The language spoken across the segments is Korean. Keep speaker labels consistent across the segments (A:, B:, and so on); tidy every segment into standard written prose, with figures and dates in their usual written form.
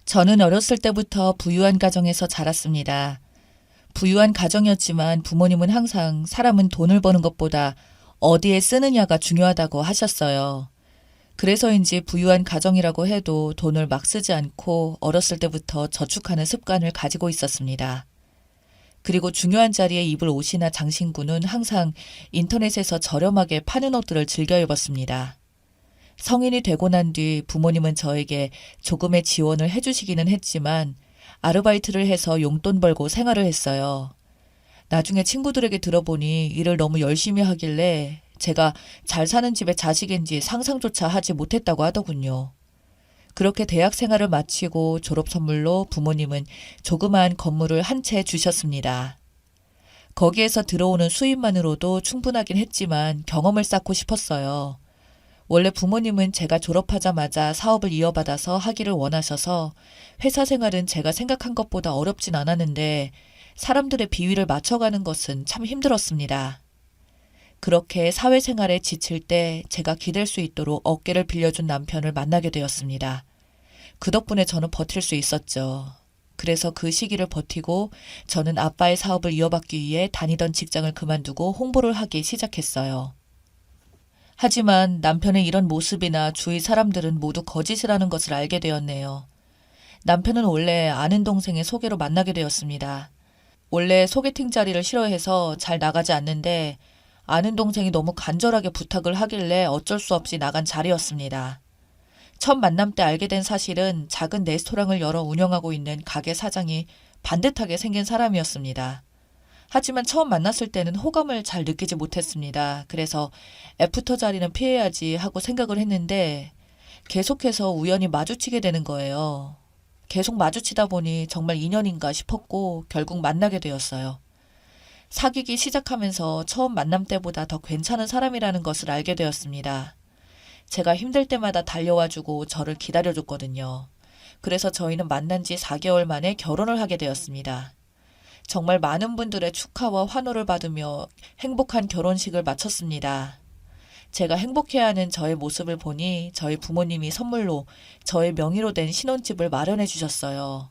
A: 저는 어렸을 때부터 부유한 가정에서 자랐습니다. 부유한 가정이었지만 부모님은 항상 사람은 돈을 버는 것보다 어디에 쓰느냐가 중요하다고 하셨어요. 그래서인지 부유한 가정이라고 해도 돈을 막 쓰지 않고 어렸을 때부터 저축하는 습관을 가지고 있었습니다. 그리고 중요한 자리에 입을 옷이나 장신구는 항상 인터넷에서 저렴하게 파는 옷들을 즐겨 입었습니다. 성인이 되고 난 뒤 부모님은 저에게 조금의 지원을 해주시기는 했지만 아르바이트를 해서 용돈 벌고 생활을 했어요. 나중에 친구들에게 들어보니 일을 너무 열심히 하길래 제가 잘 사는 집의 자식인지 상상조차 하지 못했다고 하더군요. 그렇게 대학 생활을 마치고 졸업 선물로 부모님은 조그마한 건물을 한 채 주셨습니다. 거기에서 들어오는 수입만으로도 충분하긴 했지만 경험을 쌓고 싶었어요. 원래 부모님은 제가 졸업하자마자 사업을 이어받아서 하기를 원하셔서 회사 생활은 제가 생각한 것보다 어렵진 않았는데 사람들의 비위를 맞춰가는 것은 참 힘들었습니다. 그렇게 사회생활에 지칠 때 제가 기댈 수 있도록 어깨를 빌려준 남편을 만나게 되었습니다. 그 덕분에 저는 버틸 수 있었죠. 그래서 그 시기를 버티고 저는 아빠의 사업을 이어받기 위해 다니던 직장을 그만두고 홍보를 하기 시작했어요. 하지만 남편의 이런 모습이나 주위 사람들은 모두 거짓이라는 것을 알게 되었네요. 남편은 원래 아는 동생의 소개로 만나게 되었습니다. 원래 소개팅 자리를 싫어해서 잘 나가지 않는데 아는 동생이 너무 간절하게 부탁을 하길래 어쩔 수 없이 나간 자리였습니다. 첫 만남 때 알게 된 사실은 작은 레스토랑을 열어 운영하고 있는 가게 사장이 반듯하게 생긴 사람이었습니다. 하지만 처음 만났을 때는 호감을 잘 느끼지 못했습니다. 그래서 애프터 자리는 피해야지 하고 생각을 했는데 계속해서 우연히 마주치게 되는 거예요. 계속 마주치다 보니 정말 인연인가 싶었고 결국 만나게 되었어요. 사귀기 시작하면서 처음 만남 때보다 더 괜찮은 사람이라는 것을 알게 되었습니다. 제가 힘들 때마다 달려와주고 저를 기다려줬거든요. 그래서 저희는 만난 지 4개월 만에 결혼을 하게 되었습니다. 정말 많은 분들의 축하와 환호를 받으며 행복한 결혼식을 마쳤습니다. 제가 행복해하는 저의 모습을 보니 저희 부모님이 선물로 저의 명의로 된 신혼집을 마련해 주셨어요.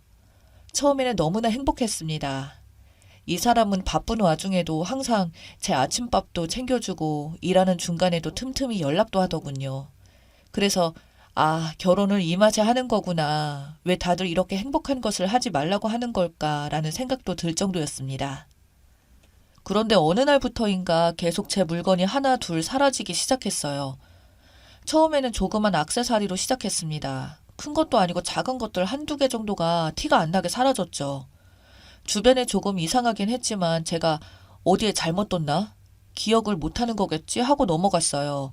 A: 처음에는 너무나 행복했습니다. 이 사람은 바쁜 와중에도 항상 제 아침밥도 챙겨주고 일하는 중간에도 틈틈이 연락도 하더군요. 그래서 결혼을 이 맛에 하는 거구나. 왜 다들 이렇게 행복한 것을 하지 말라고 하는 걸까라는 생각도 들 정도였습니다. 그런데 어느 날부터인가 계속 제 물건이 하나 둘 사라지기 시작했어요. 처음에는 조그만 액세서리로 시작했습니다. 큰 것도 아니고 작은 것들 한두 개 정도가 티가 안 나게 사라졌죠. 주변에 조금 이상하긴 했지만 제가 어디에 잘못 뒀나? 기억을 못하는 거겠지 하고 넘어갔어요.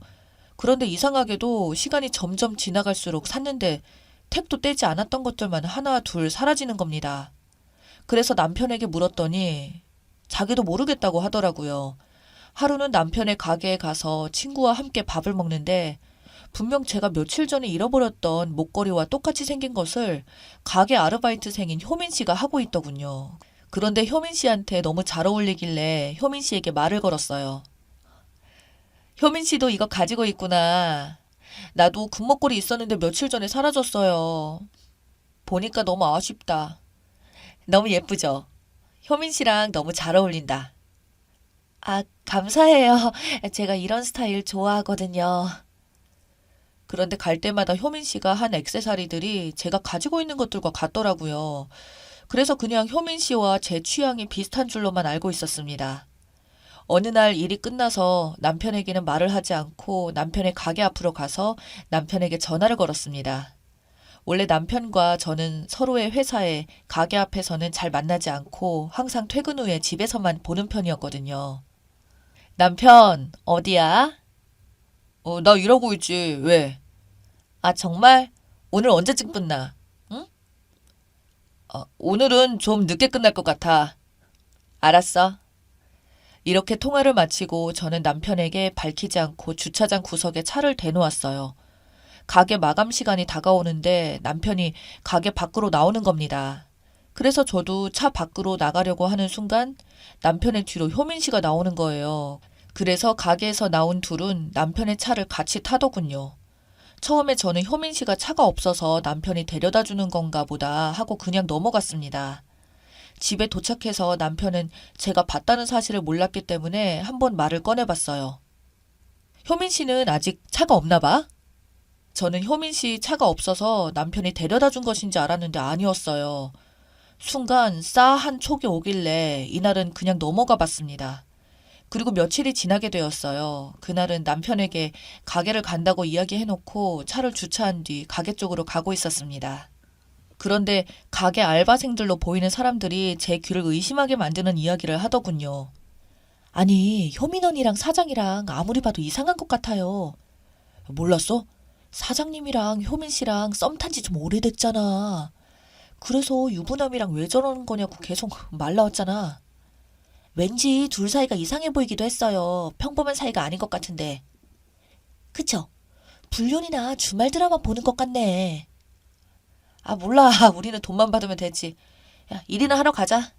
A: 그런데 이상하게도 시간이 점점 지나갈수록 샀는데 택도 떼지 않았던 것들만 하나 둘 사라지는 겁니다. 그래서 남편에게 물었더니 자기도 모르겠다고 하더라고요. 하루는 남편의 가게에 가서 친구와 함께 밥을 먹는데 분명 제가 며칠 전에 잃어버렸던 목걸이와 똑같이 생긴 것을 가게 아르바이트생인 효민 씨가 하고 있더군요. 그런데 효민 씨한테 너무 잘 어울리길래 효민 씨에게 말을 걸었어요. 효민 씨도 이거 가지고 있구나. 나도 금목걸이 있었는데 며칠 전에 사라졌어요. 보니까 너무 아쉽다. 너무 예쁘죠? 효민 씨랑 너무 잘 어울린다. 감사해요. 제가 이런 스타일 좋아하거든요. 그런데 갈 때마다 효민 씨가 한 액세서리들이 제가 가지고 있는 것들과 같더라고요. 그래서 그냥 효민 씨와 제 취향이 비슷한 줄로만 알고 있었습니다. 어느 날 일이 끝나서 남편에게는 말을 하지 않고 남편의 가게 앞으로 가서 남편에게 전화를 걸었습니다. 원래 남편과 저는 서로의 회사에 가게 앞에서는 잘 만나지 않고 항상 퇴근 후에 집에서만 보는 편이었거든요. 남편, 어디야? 나 일하고 있지. 왜? 정말? 오늘 언제쯤 끝나? 응? 오늘은 좀 늦게 끝날 것 같아. 알았어. 이렇게 통화를 마치고 저는 남편에게 밝히지 않고 주차장 구석에 차를 대놓았어요. 가게 마감 시간이 다가오는데 남편이 가게 밖으로 나오는 겁니다. 그래서 저도 차 밖으로 나가려고 하는 순간 남편의 뒤로 효민 씨가 나오는 거예요. 그래서 가게에서 나온 둘은 남편의 차를 같이 타더군요. 처음에 저는 효민 씨가 차가 없어서 남편이 데려다 주는 건가 보다 하고 그냥 넘어갔습니다. 집에 도착해서 남편은 제가 봤다는 사실을 몰랐기 때문에 한번 말을 꺼내봤어요. 효민 씨는 아직 차가 없나 봐? 저는 효민 씨 차가 없어서 남편이 데려다 준 것인지 알았는데 아니었어요. 순간 싸한 촉이 오길래 이날은 그냥 넘어가 봤습니다. 그리고 며칠이 지나게 되었어요. 그날은 남편에게 가게를 간다고 이야기해놓고 차를 주차한 뒤 가게 쪽으로 가고 있었습니다. 그런데 가게 알바생들로 보이는 사람들이 제 귀를 의심하게 만드는 이야기를 하더군요. 아니, 효민 언니랑 사장이랑 아무리 봐도 이상한 것 같아요. 몰랐어? 사장님이랑 효민 씨랑 썸 탄 지 좀 오래됐잖아. 그래서 유부남이랑 왜 저러는 거냐고 계속 말 나왔잖아. 왠지 둘 사이가 이상해 보이기도 했어요. 평범한 사이가 아닌 것 같은데. 그쵸? 불륜이나 주말 드라마 보는 것 같네. 아, 몰라. 우리는 돈만 받으면 되지. 야, 일이나 하러 가자.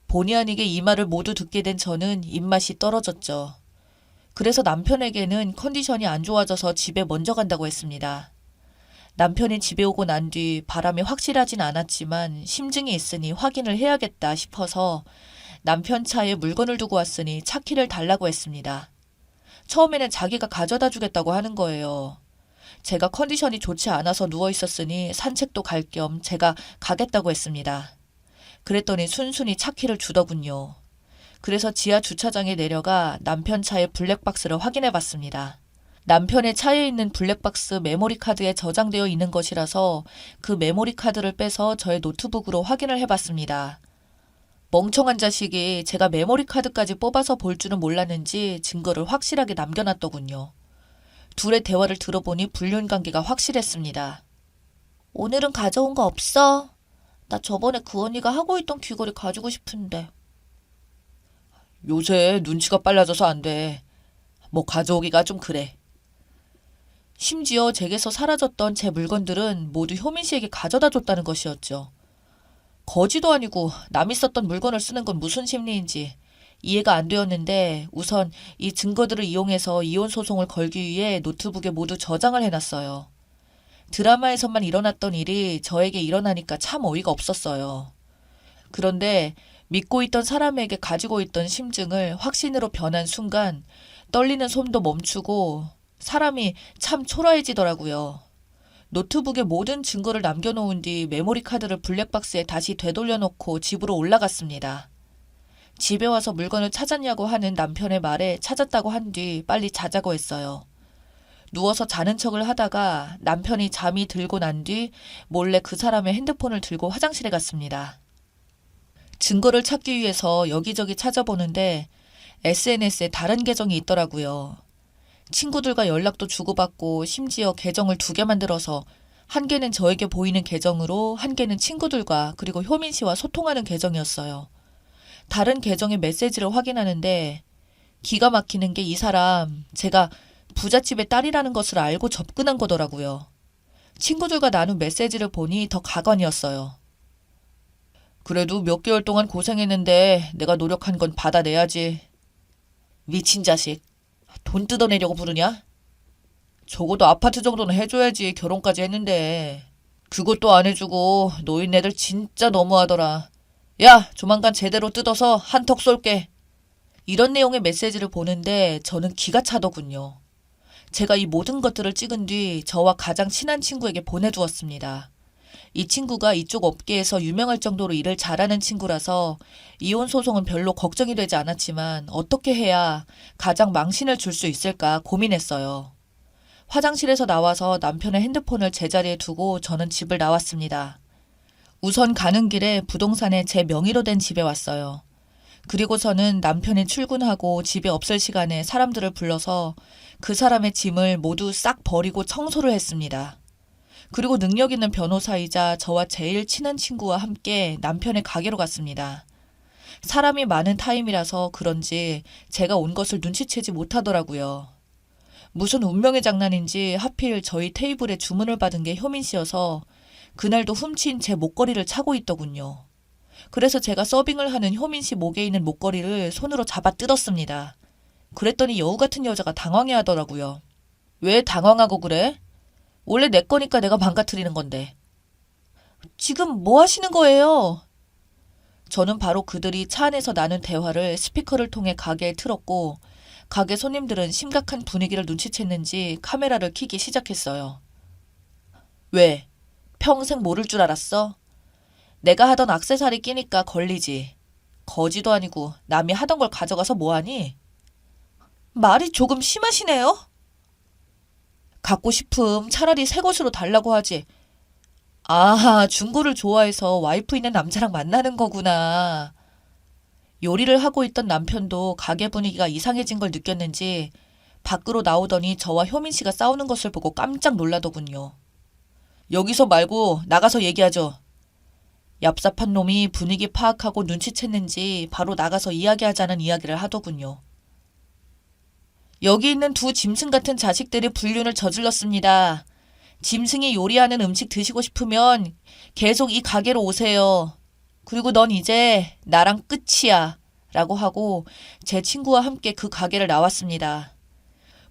A: 본의 아니게 이 말을 모두 듣게 된 저는 입맛이 떨어졌죠. 그래서 남편에게는 컨디션이 안 좋아져서 집에 먼저 간다고 했습니다. 남편이 집에 오고 난 뒤 바람이 확실하진 않았지만 심증이 있으니 확인을 해야겠다 싶어서 남편 차에 물건을 두고 왔으니 차 키를 달라고 했습니다. 처음에는 자기가 가져다 주겠다고 하는 거예요. 제가 컨디션이 좋지 않아서 누워 있었으니 산책도 갈 겸 제가 가겠다고 했습니다. 그랬더니 순순히 차 키를 주더군요. 그래서 지하 주차장에 내려가 남편 차의 블랙박스를 확인해 봤습니다. 남편의 차에 있는 블랙박스 메모리 카드에 저장되어 있는 것이라서 그 메모리 카드를 빼서 저의 노트북으로 확인을 해봤습니다. 멍청한 자식이 제가 메모리 카드까지 뽑아서 볼 줄은 몰랐는지 증거를 확실하게 남겨놨더군요. 둘의 대화를 들어보니 불륜 관계가 확실했습니다. 오늘은 가져온 거 없어? 나 저번에 그 언니가 하고 있던 귀걸이 가지고 싶은데. 요새 눈치가 빨라져서 안 돼. 뭐 가져오기가 좀 그래. 심지어 제게서 사라졌던 제 물건들은 모두 효민 씨에게 가져다 줬다는 것이었죠. 거지도 아니고 남이 썼던 물건을 쓰는 건 무슨 심리인지 이해가 안 되었는데 우선 이 증거들을 이용해서 이혼 소송을 걸기 위해 노트북에 모두 저장을 해놨어요. 드라마에서만 일어났던 일이 저에게 일어나니까 참 어이가 없었어요. 그런데 믿고 있던 사람에게 가지고 있던 심증을 확신으로 변한 순간 떨리는 손도 멈추고 사람이 참 초라해지더라고요. 노트북에 모든 증거를 남겨놓은 뒤 메모리 카드를 블랙박스에 다시 되돌려놓고 집으로 올라갔습니다. 집에 와서 물건을 찾았냐고 하는 남편의 말에 찾았다고 한 뒤 빨리 자자고 했어요. 누워서 자는 척을 하다가 남편이 잠이 들고 난 뒤 몰래 그 사람의 핸드폰을 들고 화장실에 갔습니다. 증거를 찾기 위해서 여기저기 찾아보는데 SNS에 다른 계정이 있더라고요. 친구들과 연락도 주고받고 심지어 계정을 2개 만들어서 한 개는 저에게 보이는 계정으로 한 개는 친구들과 그리고 효민 씨와 소통하는 계정이었어요. 다른 계정의 메시지를 확인하는데 기가 막히는 게 이 사람 제가 부잣집의 딸이라는 것을 알고 접근한 거더라고요. 친구들과 나눈 메시지를 보니 더 가관이었어요. 그래도 몇 개월 동안 고생했는데 내가 노력한 건 받아내야지. 미친 자식. 돈 뜯어내려고 부르냐? 적어도 아파트 정도는 해줘야지 결혼까지 했는데. 그것도 안 해주고 노인네들 진짜 너무하더라. 야, 조만간 제대로 뜯어서 한턱 쏠게. 이런 내용의 메시지를 보는데 저는 기가 차더군요. 제가 이 모든 것들을 찍은 뒤 저와 가장 친한 친구에게 보내두었습니다. 이 친구가 이쪽 업계에서 유명할 정도로 일을 잘하는 친구라서 이혼 소송은 별로 걱정이 되지 않았지만 어떻게 해야 가장 망신을 줄 수 있을까 고민했어요. 화장실에서 나와서 남편의 핸드폰을 제자리에 두고 저는 집을 나왔습니다. 우선 가는 길에 부동산에 제 명의로 된 집에 왔어요. 그리고서는 남편이 출근하고 집에 없을 시간에 사람들을 불러서 그 사람의 짐을 모두 싹 버리고 청소를 했습니다. 그리고 능력 있는 변호사이자 저와 제일 친한 친구와 함께 남편의 가게로 갔습니다. 사람이 많은 타임이라서 그런지 제가 온 것을 눈치채지 못하더라고요. 무슨 운명의 장난인지 하필 저희 테이블에 주문을 받은 게 효민 씨여서 그날도 훔친 제 목걸이를 차고 있더군요. 그래서 제가 서빙을 하는 효민 씨 목에 있는 목걸이를 손으로 잡아 뜯었습니다. 그랬더니 여우 같은 여자가 당황해 하더라고요. 왜 당황하고 그래? 원래 내 거니까 내가 망가뜨리는 건데. 지금 뭐 하시는 거예요? 저는 바로 그들이 차 안에서 나눈 대화를 스피커를 통해 가게에 틀었고 가게 손님들은 심각한 분위기를 눈치챘는지 카메라를 켜기 시작했어요. 왜? 평생 모를 줄 알았어? 내가 하던 액세서리 끼니까 걸리지. 거지도 아니고 남이 하던 걸 가져가서 뭐하니? 말이 조금 심하시네요? 갖고 싶음 차라리 새 것으로 달라고 하지. 아, 중고를 좋아해서 와이프 있는 남자랑 만나는 거구나. 요리를 하고 있던 남편도 가게 분위기가 이상해진 걸 느꼈는지 밖으로 나오더니 저와 효민 씨가 싸우는 것을 보고 깜짝 놀라더군요. 여기서 말고 나가서 얘기하죠. 얍삽한 놈이 분위기 파악하고 눈치챘는지 바로 나가서 이야기하자는 이야기를 하더군요. 여기 있는 두 짐승 같은 자식들이 불륜을 저질렀습니다. 짐승이 요리하는 음식 드시고 싶으면 계속 이 가게로 오세요. 그리고 넌 이제 나랑 끝이야. 라고 하고 제 친구와 함께 그 가게를 나왔습니다.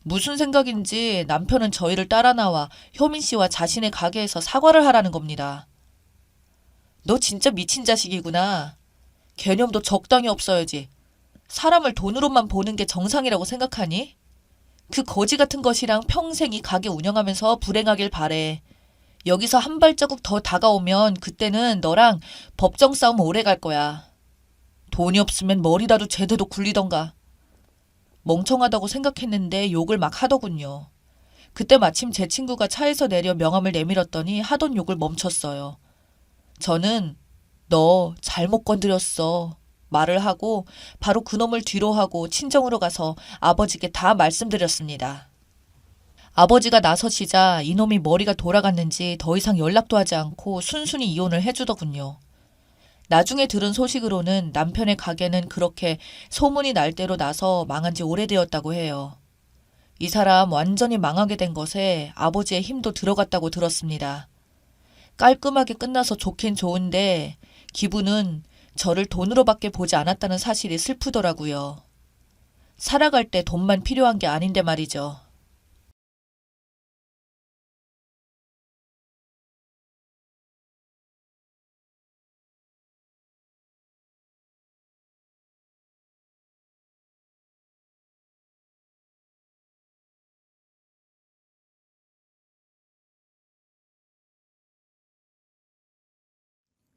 A: 무슨 생각인지 남편은 저희를 따라 나와 효민 씨와 자신의 가게에서 사과를 하라는 겁니다. 너 진짜 미친 자식이구나. 개념도 적당히 없어야지. 사람을 돈으로만 보는 게 정상이라고 생각하니? 그 거지 같은 것이랑 평생 이 가게 운영하면서 불행하길 바래. 여기서 한 발자국 더 다가오면 그때는 너랑 법정 싸움 오래 갈 거야. 돈이 없으면 머리라도 제대로 굴리던가. 멍청하다고 생각했는데 욕을 막 하더군요. 그때 마침 제 친구가 차에서 내려 명함을 내밀었더니 하던 욕을 멈췄어요. 저는 너 잘못 건드렸어. 말을 하고 바로 그놈을 뒤로 하고 친정으로 가서 아버지께 다 말씀드렸습니다. 아버지가 나서시자 이놈이 머리가 돌아갔는지 더 이상 연락도 하지 않고 순순히 이혼을 해주더군요. 나중에 들은 소식으로는 남편의 가게는 그렇게 소문이 날 대로 나서 망한 지 오래되었다고 해요. 이 사람 완전히 망하게 된 것에 아버지의 힘도 들어갔다고 들었습니다. 깔끔하게 끝나서 좋긴 좋은데 기분은 저를 돈으로밖에 보지 않았다는 사실이 슬프더라고요. 살아갈 때 돈만 필요한 게 아닌데 말이죠.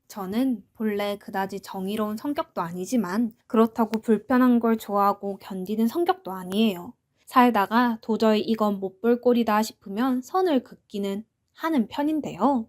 B: 저는 본래 그다지 정의로운 성격도 아니지만 그렇다고 불편한 걸 좋아하고 견디는 성격도 아니에요. 살다가 도저히 이건 못 볼 꼴이다 싶으면 선을 긋기는 하는 편인데요.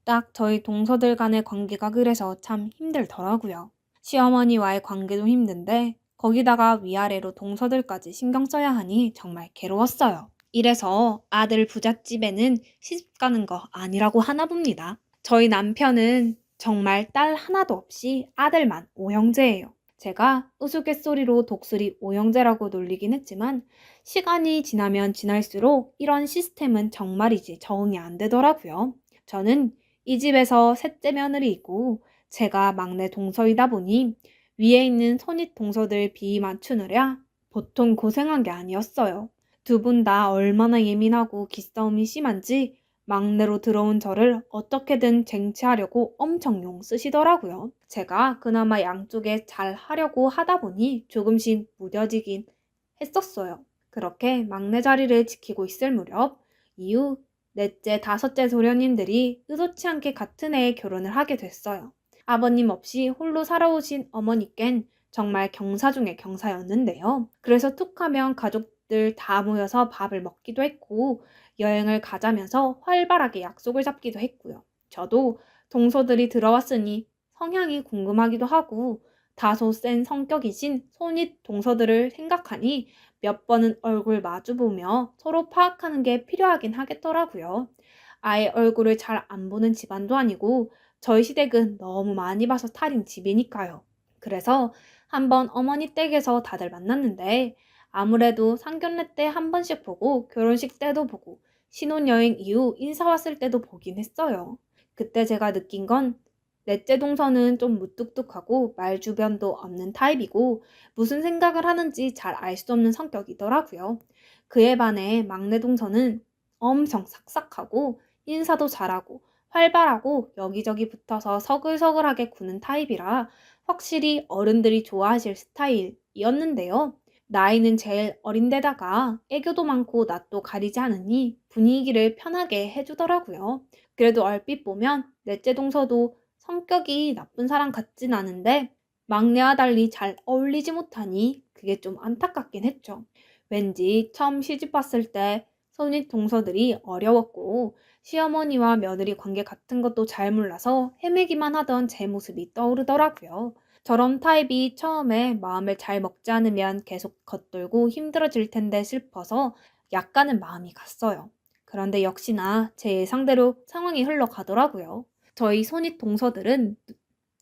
B: 딱 저희 동서들 간의 관계가 그래서 참 힘들더라고요. 시어머니와의 관계도 힘든데 거기다가 위아래로 동서들까지 신경 써야 하니 정말 괴로웠어요. 이래서 아들 부잣집에는 시집 가는 거 아니라고 하나 봅니다. 저희 남편은 정말 딸 하나도 없이 아들만 오형제예요. 제가 우스갯소리로 독수리 오형제라고 놀리긴 했지만 시간이 지나면 지날수록 이런 시스템은 정말이지 적응이 안 되더라고요. 저는 이 집에서 셋째 며느리이고 제가 막내 동서이다 보니 위에 있는 손윗 동서들 비위 맞추느라 보통 고생한 게 아니었어요. 두 분 다 얼마나 예민하고 기싸움이 심한지 막내로 들어온 저를 어떻게든 쟁취하려고 엄청 용 쓰시더라고요. 제가 그나마 양쪽에 잘 하려고 하다 보니 조금씩 무뎌지긴 했었어요. 그렇게 막내 자리를 지키고 있을 무렵 이후 넷째, 다섯째 소련님들이 의도치 않게 같은 해에 결혼을 하게 됐어요. 아버님 없이 홀로 살아오신 어머니껜 정말 경사 중의 경사였는데요. 그래서 툭하면 가족들 다 모여서 밥을 먹기도 했고 여행을 가자면서 활발하게 약속을 잡기도 했고요. 저도 동서들이 들어왔으니 성향이 궁금하기도 하고 다소 센 성격이신 손윗 동서들을 생각하니 몇 번은 얼굴 마주보며 서로 파악하는 게 필요하긴 하겠더라고요. 아예 얼굴을 잘 안 보는 집안도 아니고 저희 시댁은 너무 많이 봐서 탈인 집이니까요. 그래서 한번 어머니 댁에서 다들 만났는데 아무래도 상견례 때 한 번씩 보고 결혼식 때도 보고 신혼여행 이후 인사 왔을 때도 보긴 했어요. 그때 제가 느낀 건 넷째 동서는 좀 무뚝뚝하고 말주변도 없는 타입이고 무슨 생각을 하는지 잘 알 수 없는 성격이더라고요. 그에 반해 막내 동서는 엄청 삭삭하고 인사도 잘하고 활발하고 여기저기 붙어서 서글서글하게 구는 타입이라 확실히 어른들이 좋아하실 스타일이었는데요. 나이는 제일 어린데다가 애교도 많고 낯도 가리지 않으니 분위기를 편하게 해주더라고요. 그래도 얼핏 보면 넷째 동서도 성격이 나쁜 사람 같진 않은데 막내와 달리 잘 어울리지 못하니 그게 좀 안타깝긴 했죠. 왠지 처음 시집 왔을 때 손윗 동서들이 어려웠고 시어머니와 며느리 관계 같은 것도 잘 몰라서 헤매기만 하던 제 모습이 떠오르더라고요. 저런 타입이 처음에 마음을 잘 먹지 않으면 계속 겉돌고 힘들어질 텐데 싶어서 약간은 마음이 갔어요. 그런데 역시나 제 예상대로 상황이 흘러가더라고요. 저희 손윗 동서들은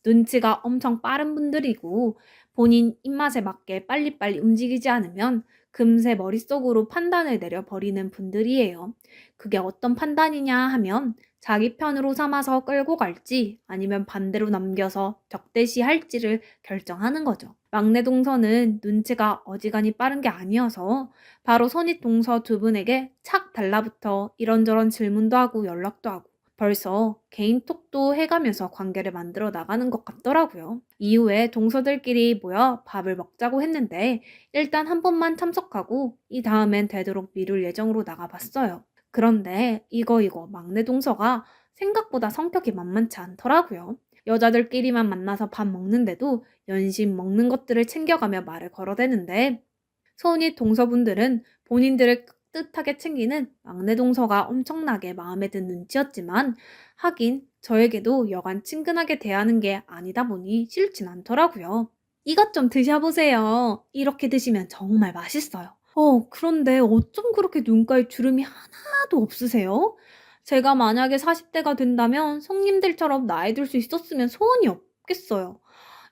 B: 눈치가 엄청 빠른 분들이고 본인 입맛에 맞게 빨리빨리 움직이지 않으면 금세 머릿속으로 판단을 내려버리는 분들이에요. 그게 어떤 판단이냐 하면 자기 편으로 삼아서 끌고 갈지 아니면 반대로 남겨서 적대시할지를 결정하는 거죠. 막내 동서는 눈치가 어지간히 빠른 게 아니어서 바로 손윗 동서 두 분에게 착 달라붙어 이런저런 질문도 하고 연락도 하고 벌써 개인톡도 해가면서 관계를 만들어 나가는 것 같더라고요. 이후에 동서들끼리 모여 밥을 먹자고 했는데 일단 한 번만 참석하고 이 다음엔 되도록 미룰 예정으로 나가봤어요. 그런데 이거 막내 동서가 생각보다 성격이 만만치 않더라고요. 여자들끼리만 만나서 밥 먹는데도 연신 먹는 것들을 챙겨가며 말을 걸어대는데 소은이 동서분들은 본인들을 깍듯하게 챙기는 막내 동서가 엄청나게 마음에 든 눈치였지만 하긴 저에게도 여간 친근하게 대하는 게 아니다 보니 싫진 않더라고요. 이것 좀 드셔보세요. 이렇게 드시면 정말 맛있어요. 그런데 어쩜 그렇게 눈가에 주름이 하나도 없으세요? 제가 만약에 40대가 된다면 성님들처럼 나이 들 수 있었으면 소원이 없겠어요.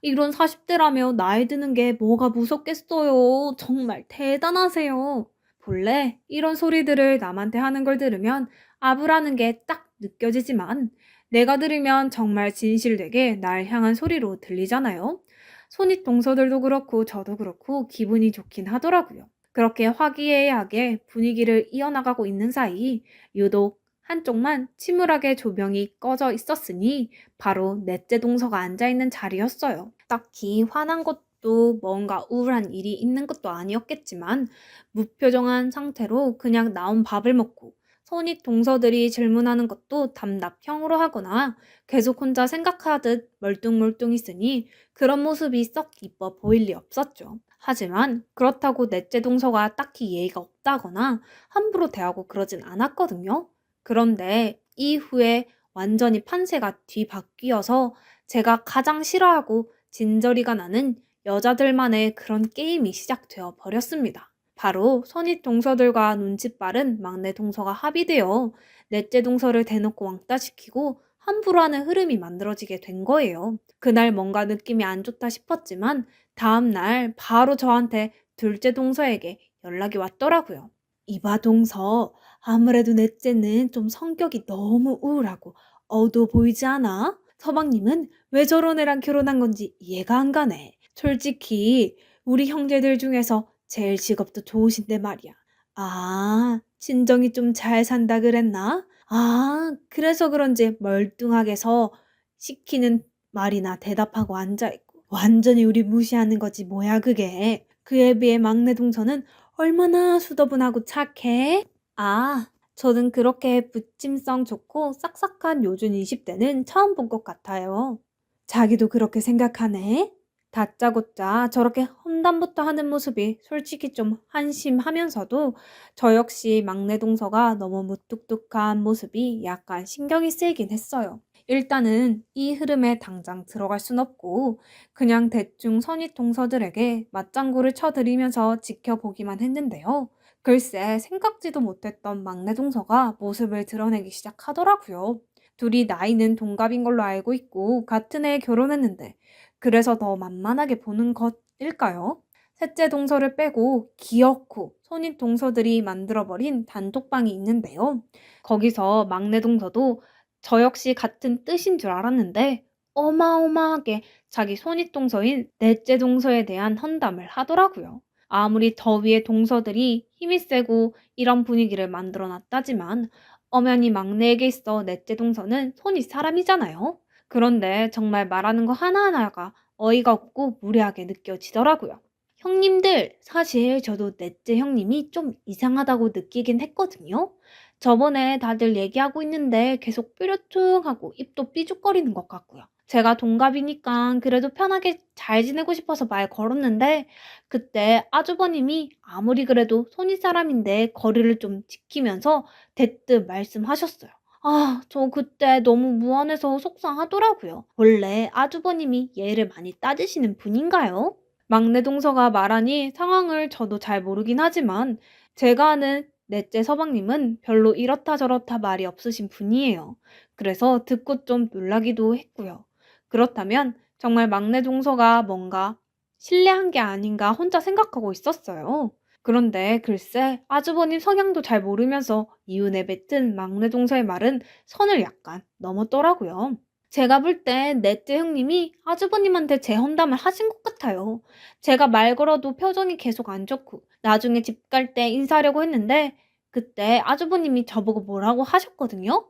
B: 이런 40대라며 나이 드는 게 뭐가 무섭겠어요. 정말 대단하세요. 본래 이런 소리들을 남한테 하는 걸 들으면 아부라는 게 딱 느껴지지만 내가 들으면 정말 진실되게 날 향한 소리로 들리잖아요. 손윗 동서들도 그렇고 저도 그렇고 기분이 좋긴 하더라고요. 그렇게 화기애애하게 분위기를 이어나가고 있는 사이 유독 한쪽만 침울하게 조명이 꺼져 있었으니 바로 넷째 동서가 앉아있는 자리였어요. 딱히 화난 것도 뭔가 우울한 일이 있는 것도 아니었겠지만 무표정한 상태로 그냥 나온 밥을 먹고 손윗 동서들이 질문하는 것도 답답형으로 하거나 계속 혼자 생각하듯 멀뚱멀뚱 있으니 그런 모습이 썩 이뻐 보일 리 없었죠. 하지만 그렇다고 넷째 동서가 딱히 예의가 없다거나 함부로 대하고 그러진 않았거든요. 그런데 이후에 완전히 판세가 뒤바뀌어서 제가 가장 싫어하고 진저리가 나는 여자들만의 그런 게임이 시작되어 버렸습니다. 바로 손윗 동서들과 눈치 빠른 막내 동서가 합의되어 넷째 동서를 대놓고 왕따시키고 함부로 하는 흐름이 만들어지게 된 거예요. 그날 뭔가 느낌이 안 좋다 싶었지만 다음날 바로 저한테 둘째 동서에게 연락이 왔더라고요. 이봐 동서, 아무래도 넷째는 좀 성격이 너무 우울하고 어두워 보이지 않아? 서방님은 왜 저런 애랑 결혼한 건지 이해가 안 가네. 솔직히 우리 형제들 중에서 제일 직업도 좋으신데 말이야. 아, 친정이 좀 잘 산다 그랬나? 아, 그래서 그런지 멀뚱하게서 시키는 말이나 대답하고 앉아있고 완전히 우리 무시하는 거지 뭐야 그게. 그에 비해 막내 동서는 얼마나 수더분하고 착해? 아, 저는 그렇게 부침성 좋고 싹싹한 요즘 20대는 처음 본 것 같아요. 자기도 그렇게 생각하네? 다짜고짜 저렇게 험담부터 하는 모습이 솔직히 좀 한심하면서도 저 역시 막내 동서가 너무 무뚝뚝한 모습이 약간 신경이 쓰이긴 했어요. 일단은 이 흐름에 당장 들어갈 순 없고 그냥 대충 선입 동서들에게 맞장구를 쳐드리면서 지켜보기만 했는데요. 글쎄 생각지도 못했던 막내 동서가 모습을 드러내기 시작하더라고요. 둘이 나이는 동갑인 걸로 알고 있고 같은 해에 결혼했는데 그래서 더 만만하게 보는 것일까요? 셋째 동서를 빼고 기어코 손윗 동서들이 만들어버린 단톡방이 있는데요. 거기서 막내 동서도 저 역시 같은 뜻인 줄 알았는데 어마어마하게 자기 손윗 동서인 넷째 동서에 대한 헌담을 하더라고요. 아무리 더위의 동서들이 힘이 세고 이런 분위기를 만들어 놨다지만 엄연히 막내에게 있어 넷째 동서는 손이 사람이잖아요. 그런데 정말 말하는 거 하나하나가 어이가 없고 무례하게 느껴지더라고요. 형님들, 사실 저도 넷째 형님이 좀 이상하다고 느끼긴 했거든요. 저번에 다들 얘기하고 있는데 계속 뾰루퉁하고 입도 삐죽거리는 것 같고요. 제가 동갑이니까 그래도 편하게 잘 지내고 싶어서 말 걸었는데 그때 아주버님이 아무리 그래도 손윗 사람인데 거리를 좀 지키면서 대뜸 말씀하셨어요. 아, 저 그때 너무 무안해서 속상하더라고요. 원래 아주버님이 예를 많이 따지시는 분인가요? 막내 동서가 말하니 상황을 저도 잘 모르긴 하지만 제가 아는 넷째 서방님은 별로 이렇다 저렇다 말이 없으신 분이에요. 그래서 듣고 좀 놀라기도 했고요. 그렇다면 정말 막내 동서가 뭔가 신뢰한 게 아닌가 혼자 생각하고 있었어요. 그런데 글쎄 아주버님 성향도 잘 모르면서 이유 내뱉은 막내 동서의 말은 선을 약간 넘었더라고요. 제가 볼 땐 넷째 형님이 아주버님한테 제 험담을 하신 것 같아요. 제가 말 걸어도 표정이 계속 안 좋고 나중에 집 갈 때 인사하려고 했는데 그때 아주버님이 저보고 뭐라고 하셨거든요.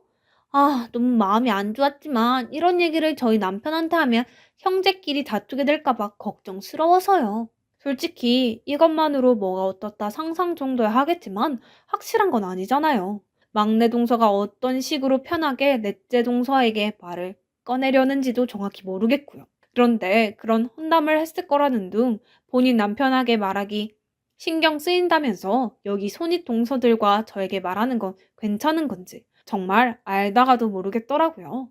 B: 아, 너무 마음이 안 좋았지만 이런 얘기를 저희 남편한테 하면 형제끼리 다투게 될까 봐 걱정스러워서요. 솔직히 이것만으로 뭐가 어떻다 상상 정도야 하겠지만 확실한 건 아니잖아요. 막내 동서가 어떤 식으로 편하게 넷째 동서에게 말을 꺼내려는지도 정확히 모르겠고요. 그런데 그런 혼담을 했을 거라는 둥 본인 남편에게 말하기 신경 쓰인다면서 여기 손윗 동서들과 저에게 말하는 건 괜찮은 건지 정말 알다가도 모르겠더라고요.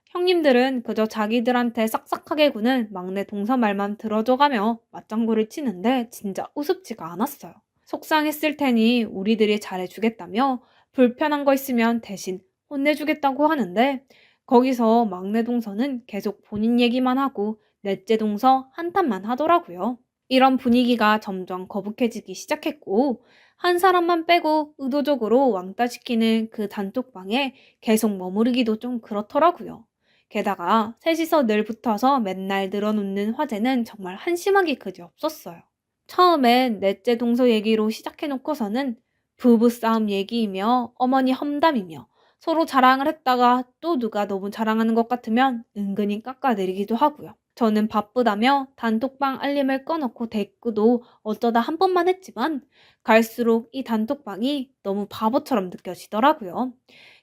B: 형님들은 그저 자기들한테 싹싹하게 구는 막내 동서 말만 들어줘가며 맞장구를 치는데 진짜 우습지가 않았어요. 속상했을 테니 우리들이 잘해주겠다며 불편한 거 있으면 대신 혼내주겠다고 하는데 거기서 막내 동서는 계속 본인 얘기만 하고 넷째 동서 한탄만 하더라고요. 이런 분위기가 점점 거북해지기 시작했고 한 사람만 빼고 의도적으로 왕따시키는 그 단톡방에 계속 머무르기도 좀 그렇더라고요. 게다가 셋이서 늘 붙어서 맨날 늘어놓는 화제는 정말 한심하기 그지 없었어요. 처음엔 넷째 동서 얘기로 시작해놓고서는 부부싸움 얘기이며 어머니 험담이며 서로 자랑을 했다가 또 누가 너무 자랑하는 것 같으면 은근히 깎아내리기도 하고요. 저는 바쁘다며 단톡방 알림을 꺼놓고 대꾸도 어쩌다 한 번만 했지만 갈수록 이 단톡방이 너무 바보처럼 느껴지더라고요.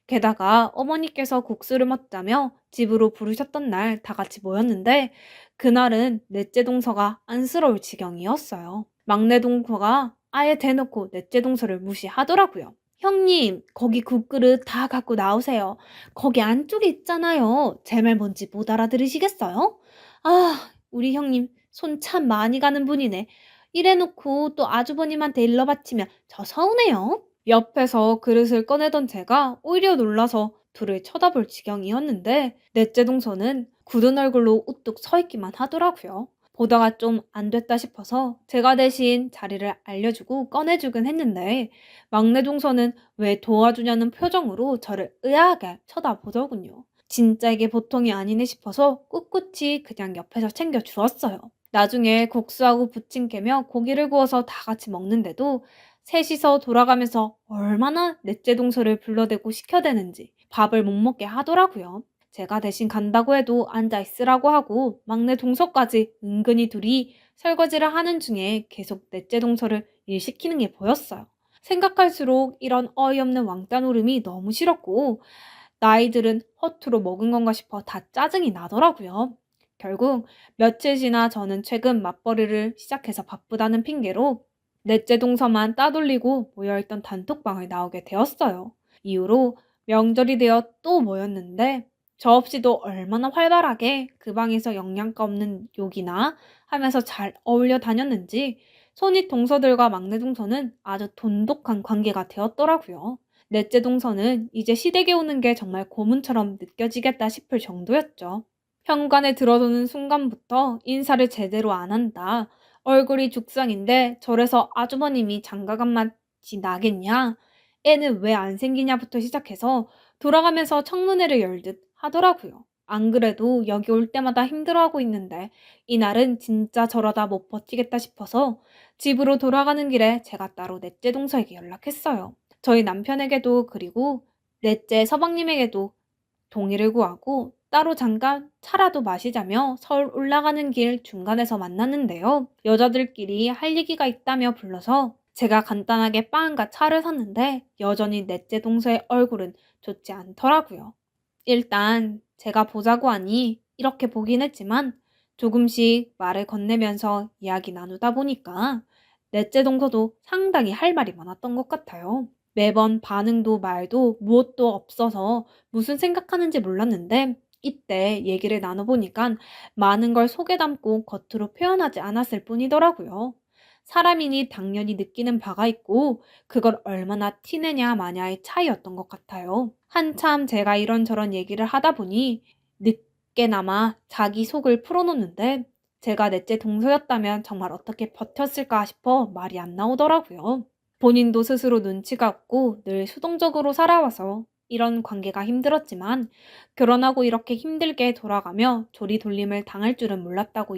B: 게다가 어머니께서 국수를 먹자며 집으로 부르셨던 날 다 같이 모였는데 그날은 넷째 동서가 안쓰러울 지경이었어요. 막내 동서가 아예 대놓고 넷째 동서를 무시하더라고요. 형님, 거기 국그릇 다 갖고 나오세요. 거기 안쪽에 있잖아요. 제 말 뭔지 못 알아들으시겠어요? 아, 우리 형님 손 참 많이 가는 분이네. 이래놓고 또 아주버님한테 일러 바치면 저 서운해요. 옆에서 그릇을 꺼내던 제가 오히려 놀라서 둘을 쳐다볼 지경이었는데 넷째 동서는 굳은 얼굴로 우뚝 서 있기만 하더라고요. 보다가 좀 안 됐다 싶어서 제가 대신 자리를 알려주고 꺼내주긴 했는데 막내 동서는 왜 도와주냐는 표정으로 저를 의아하게 쳐다보더군요. 진짜 이게 보통이 아니네 싶어서 꿋꿋이 그냥 옆에서 챙겨 주었어요. 나중에 국수하고 부침개며 고기를 구워서 다 같이 먹는데도 셋이서 돌아가면서 얼마나 넷째 동서를 불러대고 시켜대는지 밥을 못 먹게 하더라고요. 제가 대신 간다고 해도 앉아 있으라고 하고 막내 동서까지 은근히 둘이 설거지를 하는 중에 계속 넷째 동서를 일 시키는 게 보였어요. 생각할수록 이런 어이없는 왕따 노름이 너무 싫었고 나이들은 허투루 먹은 건가 싶어 다 짜증이 나더라고요. 결국 며칠 지나 저는 최근 맞벌이를 시작해서 바쁘다는 핑계로 넷째 동서만 따돌리고 모여있던 단톡방을 나오게 되었어요. 이후로 명절이 되어 또 모였는데 저 없이도 얼마나 활발하게 그 방에서 영양가 없는 욕이나 하면서 잘 어울려 다녔는지 손윗 동서들과 막내 동서는 아주 돈독한 관계가 되었더라고요. 넷째 동서는 이제 시댁에 오는 게 정말 고문처럼 느껴지겠다 싶을 정도였죠. 현관에 들어서는 순간부터 인사를 제대로 안 한다. 얼굴이 죽상인데 저래서 아주버님이 장가간 맛이 나겠냐? 애는 왜 안 생기냐부터 시작해서 돌아가면서 청문회를 열듯 하더라고요. 안 그래도 여기 올 때마다 힘들어하고 있는데 이날은 진짜 저러다 못 버티겠다 싶어서 집으로 돌아가는 길에 제가 따로 넷째 동서에게 연락했어요. 저희 남편에게도 그리고 넷째 서방님에게도 동의를 구하고 따로 잠깐 차라도 마시자며 서울 올라가는 길 중간에서 만났는데요. 여자들끼리 할 얘기가 있다며 불러서 제가 간단하게 빵과 차를 샀는데 여전히 넷째 동서의 얼굴은 좋지 않더라고요. 일단 제가 보자고 하니 이렇게 보긴 했지만 조금씩 말을 건네면서 이야기 나누다 보니까 넷째 동서도 상당히 할 말이 많았던 것 같아요. 매번 반응도 말도 무엇도 없어서 무슨 생각하는지 몰랐는데 이때 얘기를 나눠보니까 많은 걸 속에 담고 겉으로 표현하지 않았을 뿐이더라고요. 사람이니 당연히 느끼는 바가 있고 그걸 얼마나 티내냐 마냐의 차이였던 것 같아요. 한참 제가 이런저런 얘기를 하다 보니 늦게나마 자기 속을 풀어놓는데 제가 넷째 동서였다면 정말 어떻게 버텼을까 싶어 말이 안 나오더라고요. 본인도 스스로 눈치가 없고 늘 수동적으로 살아와서 이런 관계가 힘들었지만 결혼하고 이렇게 힘들게 돌아가며 조리돌림을 당할 줄은 몰랐다고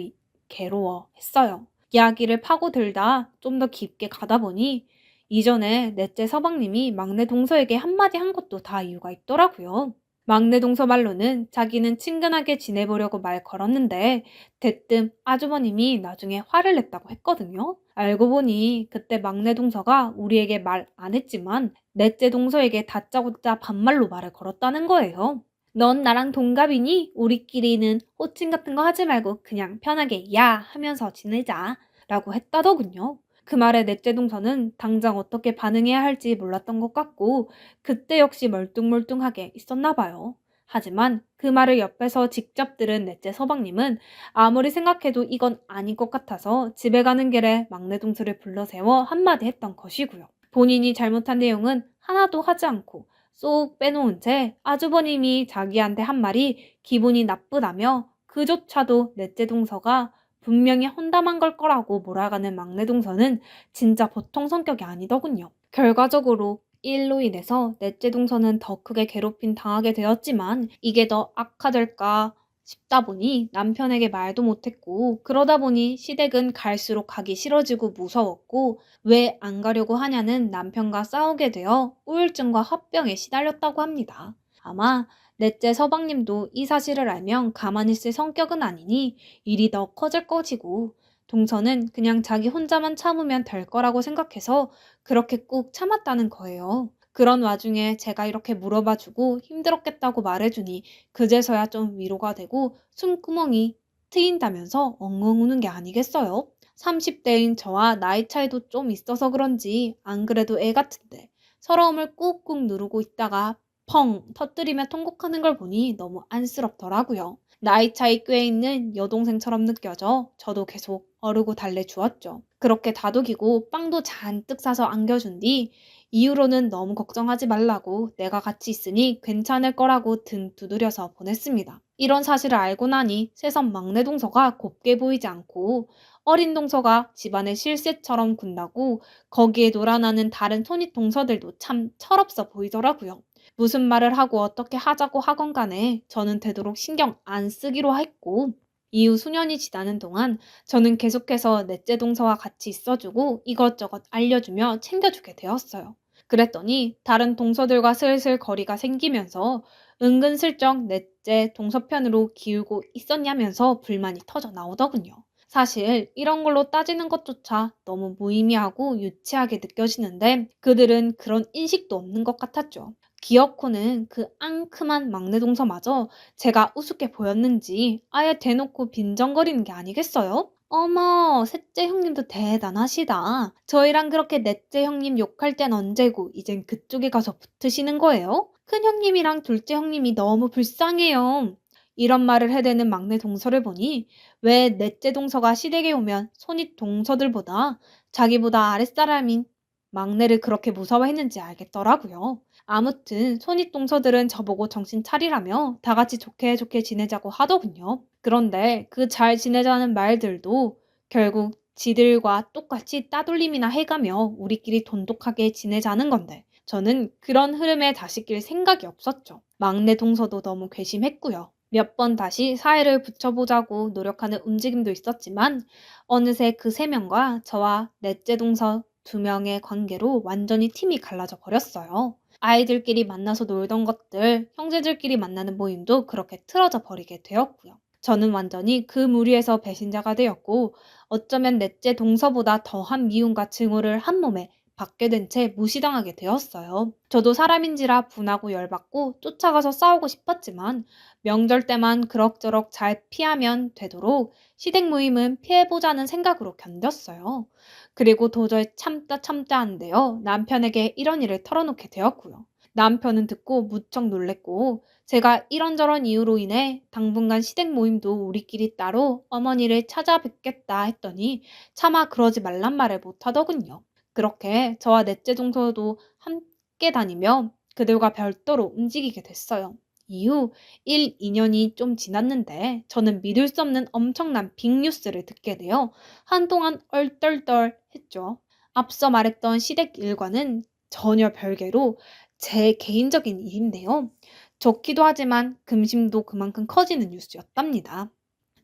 B: 괴로워했어요. 이야기를 파고들다 좀 더 깊게 가다 보니 이전에 넷째 서방님이 막내 동서에게 한마디 한 것도 다 이유가 있더라고요. 막내 동서 말로는 자기는 친근하게 지내보려고 말 걸었는데 대뜸 아주버님이 나중에 화를 냈다고 했거든요. 알고 보니 그때 막내 동서가 우리에게 말 안 했지만 넷째 동서에게 다짜고짜 반말로 말을 걸었다는 거예요. 넌 나랑 동갑이니 우리끼리는 호칭 같은 거 하지 말고 그냥 편하게 야 하면서 지내자 라고 했다더군요. 그 말에 넷째 동서는 당장 어떻게 반응해야 할지 몰랐던 것 같고 그때 역시 멀뚱멀뚱하게 있었나 봐요. 하지만 그 말을 옆에서 직접 들은 넷째 서방님은 아무리 생각해도 이건 아닌 것 같아서 집에 가는 길에 막내 동서를 불러세워 한마디 했던 것이고요. 본인이 잘못한 내용은 하나도 하지 않고 쏙 빼놓은 채 아주버님이 자기한테 한 말이 기분이 나쁘다며 그조차도 넷째 동서가 분명히 헌담한 걸 거라고 몰아가는 막내 동서는 진짜 보통 성격이 아니더군요. 결과적으로 이 일로 인해서 넷째 동서는 더 크게 괴롭힘 당하게 되었지만 이게 더 악화될까 싶다 보니 남편에게 말도 못했고 그러다 보니 시댁은 갈수록 가기 싫어지고 무서웠고 왜 안 가려고 하냐는 남편과 싸우게 되어 우울증과 화병에 시달렸다고 합니다. 아마 넷째 서방님도 이 사실을 알면 가만히 있을 성격은 아니니 일이 더 커질 것이고 동서는 그냥 자기 혼자만 참으면 될 거라고 생각해서 그렇게 꾹 참았다는 거예요. 그런 와중에 제가 이렇게 물어봐주고 힘들었겠다고 말해주니 그제서야 좀 위로가 되고 숨구멍이 트인다면서 엉엉 우는 게 아니겠어요? 30대인 저와 나이 차이도 좀 있어서 그런지 안 그래도 애 같은데 서러움을 꾹꾹 누르고 있다가 펑 터뜨리며 통곡하는 걸 보니 너무 안쓰럽더라고요. 나이 차이 꽤 있는 여동생처럼 느껴져 저도 계속 어르고 달래주었죠. 그렇게 다독이고 빵도 잔뜩 사서 안겨준 뒤 이후로는 너무 걱정하지 말라고 내가 같이 있으니 괜찮을 거라고 등 두드려서 보냈습니다. 이런 사실을 알고 나니 새삼 막내 동서가 곱게 보이지 않고 어린 동서가 집안의 실세처럼 군다고 거기에 놀아나는 다른 손윗 동서들도 참 철없어 보이더라고요. 무슨 말을 하고 어떻게 하자고 하건 간에 저는 되도록 신경 안 쓰기로 했고 이후 수년이 지나는 동안 저는 계속해서 넷째 동서와 같이 있어주고 이것저것 알려주며 챙겨주게 되었어요. 그랬더니 다른 동서들과 슬슬 거리가 생기면서 은근슬쩍 넷째 동서 편으로 기울고 있었냐면서 불만이 터져 나오더군요. 사실 이런 걸로 따지는 것조차 너무 무의미하고 유치하게 느껴지는데 그들은 그런 인식도 없는 것 같았죠. 기어코는 그 앙큼한 막내 동서마저 제가 우습게 보였는지 아예 대놓고 빈정거리는 게 아니겠어요? 어머, 셋째 형님도 대단하시다. 저희랑 그렇게 넷째 형님 욕할 땐 언제고 이젠 그쪽에 가서 붙으시는 거예요? 큰 형님이랑 둘째 형님이 너무 불쌍해요. 이런 말을 해대는 막내 동서를 보니 왜 넷째 동서가 시댁에 오면 손윗 동서들보다 자기보다 아랫사람인 막내를 그렇게 무서워했는지 알겠더라고요. 아무튼 손윗 동서들은 저보고 정신 차리라며 다 같이 좋게 좋게 지내자고 하더군요. 그런데 그 잘 지내자는 말들도 결국 지들과 똑같이 따돌림이나 해가며 우리끼리 돈독하게 지내자는 건데 저는 그런 흐름에 다시 낄 생각이 없었죠. 막내 동서도 너무 괘씸했고요. 몇 번 다시 사이를 붙여보자고 노력하는 움직임도 있었지만 어느새 그 세 명과 저와 넷째 동서 두 명의 관계로 완전히 팀이 갈라져 버렸어요. 아이들끼리 만나서 놀던 것들, 형제들끼리 만나는 모임도 그렇게 틀어져 버리게 되었고요. 저는 완전히 그 무리에서 배신자가 되었고 어쩌면 넷째 동서보다 더한 미움과 증오를 한 몸에 받게 된 채 무시당하게 되었어요. 저도 사람인지라 분하고 열받고 쫓아가서 싸우고 싶었지만 명절 때만 그럭저럭 잘 피하면 되도록 시댁 모임은 피해보자는 생각으로 견뎠어요. 그리고 도저히 참다 한데요. 남편에게 이런 일을 털어놓게 되었고요. 남편은 듣고 무척 놀랬고 제가 이런저런 이유로 인해 당분간 시댁 모임도 우리끼리 따로 어머니를 찾아뵙겠다 했더니 차마 그러지 말란 말을 못하더군요. 그렇게 저와 넷째 동서도 함께 다니며 그들과 별도로 움직이게 됐어요. 이후 1, 2년이 좀 지났는데 저는 믿을 수 없는 엄청난 빅뉴스를 듣게 되어 한동안 얼떨떨했죠. 앞서 말했던 시댁 일과는 전혀 별개로 제 개인적인 일인데요. 좋기도 하지만 금심도 그만큼 커지는 뉴스였답니다.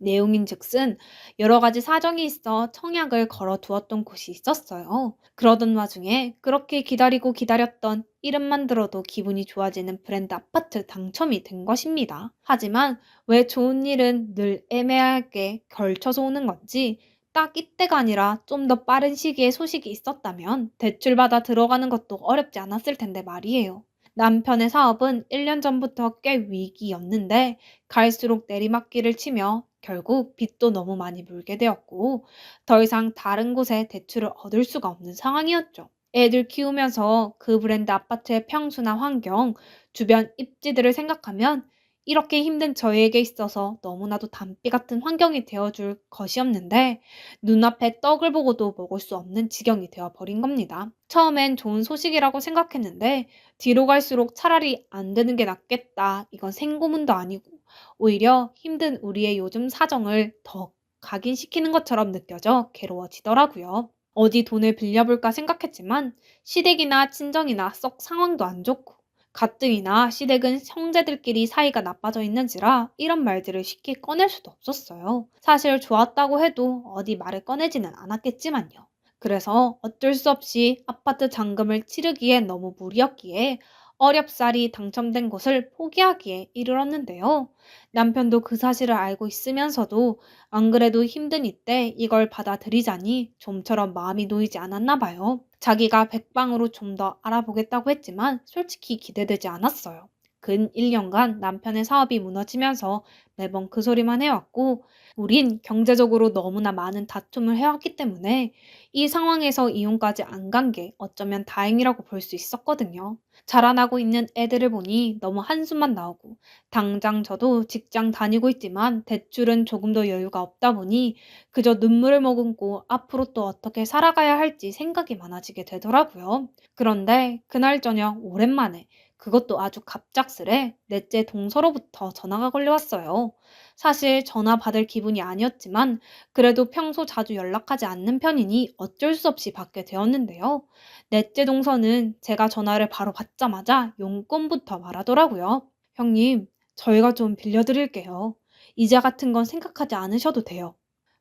B: 내용인즉슨 여러 가지 사정이 있어 청약을 걸어두었던 곳이 있었어요. 그러던 와중에 그렇게 기다리고 기다렸던 이름만 들어도 기분이 좋아지는 브랜드 아파트 당첨이 된 것입니다. 하지만 왜 좋은 일은 늘 애매하게 걸쳐서 오는 건지 딱 이때가 아니라 좀 더 빠른 시기에 소식이 있었다면 대출받아 들어가는 것도 어렵지 않았을 텐데 말이에요. 남편의 사업은 1년 전부터 꽤 위기였는데 갈수록 내리막길을 치며 결국 빚도 너무 많이 물게 되었고 더 이상 다른 곳에 대출을 얻을 수가 없는 상황이었죠. 애들 키우면서 그 브랜드 아파트의 평수나 환경, 주변 입지들을 생각하면 이렇게 힘든 저희에게 있어서 너무나도 담비 같은 환경이 되어줄 것이었는데 눈앞에 떡을 보고도 먹을 수 없는 지경이 되어버린 겁니다. 처음엔 좋은 소식이라고 생각했는데 뒤로 갈수록 차라리 안 되는 게 낫겠다. 이건 생고문도 아니고 오히려 힘든 우리의 요즘 사정을 더 각인시키는 것처럼 느껴져 괴로워지더라고요. 어디 돈을 빌려볼까 생각했지만 시댁이나 친정이나 썩 상황도 안 좋고 가뜩이나 시댁은 형제들끼리 사이가 나빠져 있는지라 이런 말들을 쉽게 꺼낼 수도 없었어요. 사실 좋았다고 해도 어디 말을 꺼내지는 않았겠지만요. 그래서 어쩔 수 없이 아파트 잔금을 치르기에 너무 무리였기에 어렵사리 당첨된 곳을 포기하기에 이르렀는데요. 남편도 그 사실을 알고 있으면서도 안 그래도 힘든 이때 이걸 받아들이자니 좀처럼 마음이 놓이지 않았나 봐요. 자기가 백방으로 좀 더 알아보겠다고 했지만 솔직히 기대되지 않았어요. 근 1년간 남편의 사업이 무너지면서 매번 그 소리만 해왔고 우린 경제적으로 너무나 많은 다툼을 해왔기 때문에 이 상황에서 이혼까지 안 간 게 어쩌면 다행이라고 볼 수 있었거든요. 자라나고 있는 애들을 보니 너무 한숨만 나오고 당장 저도 직장 다니고 있지만 대출은 조금 더 여유가 없다 보니 그저 눈물을 머금고 앞으로 또 어떻게 살아가야 할지 생각이 많아지게 되더라고요. 그런데 그날 저녁 오랜만에 그것도 아주 갑작스레 넷째 동서로부터 전화가 걸려왔어요. 사실 전화 받을 기분이 아니었지만 그래도 평소 자주 연락하지 않는 편이니 어쩔 수 없이 받게 되었는데요. 넷째 동서는 제가 전화를 바로 받자마자 용건부터 말하더라고요. 형님, 저희가 좀 빌려드릴게요. 이자 같은 건 생각하지 않으셔도 돼요.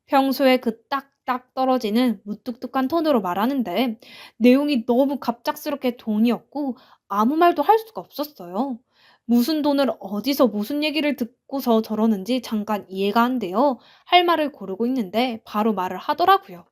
B: 평소에 그 딱딱 떨어지는 무뚝뚝한 톤으로 말하는데 내용이 너무 갑작스럽게 돈이었고 아무 말도 할 수가 없었어요. 무슨 돈을 어디서 무슨 얘기를 듣고서 저러는지 잠깐 이해가 안 돼요. 할 말을 고르고 있는데 바로 말을 하더라고요.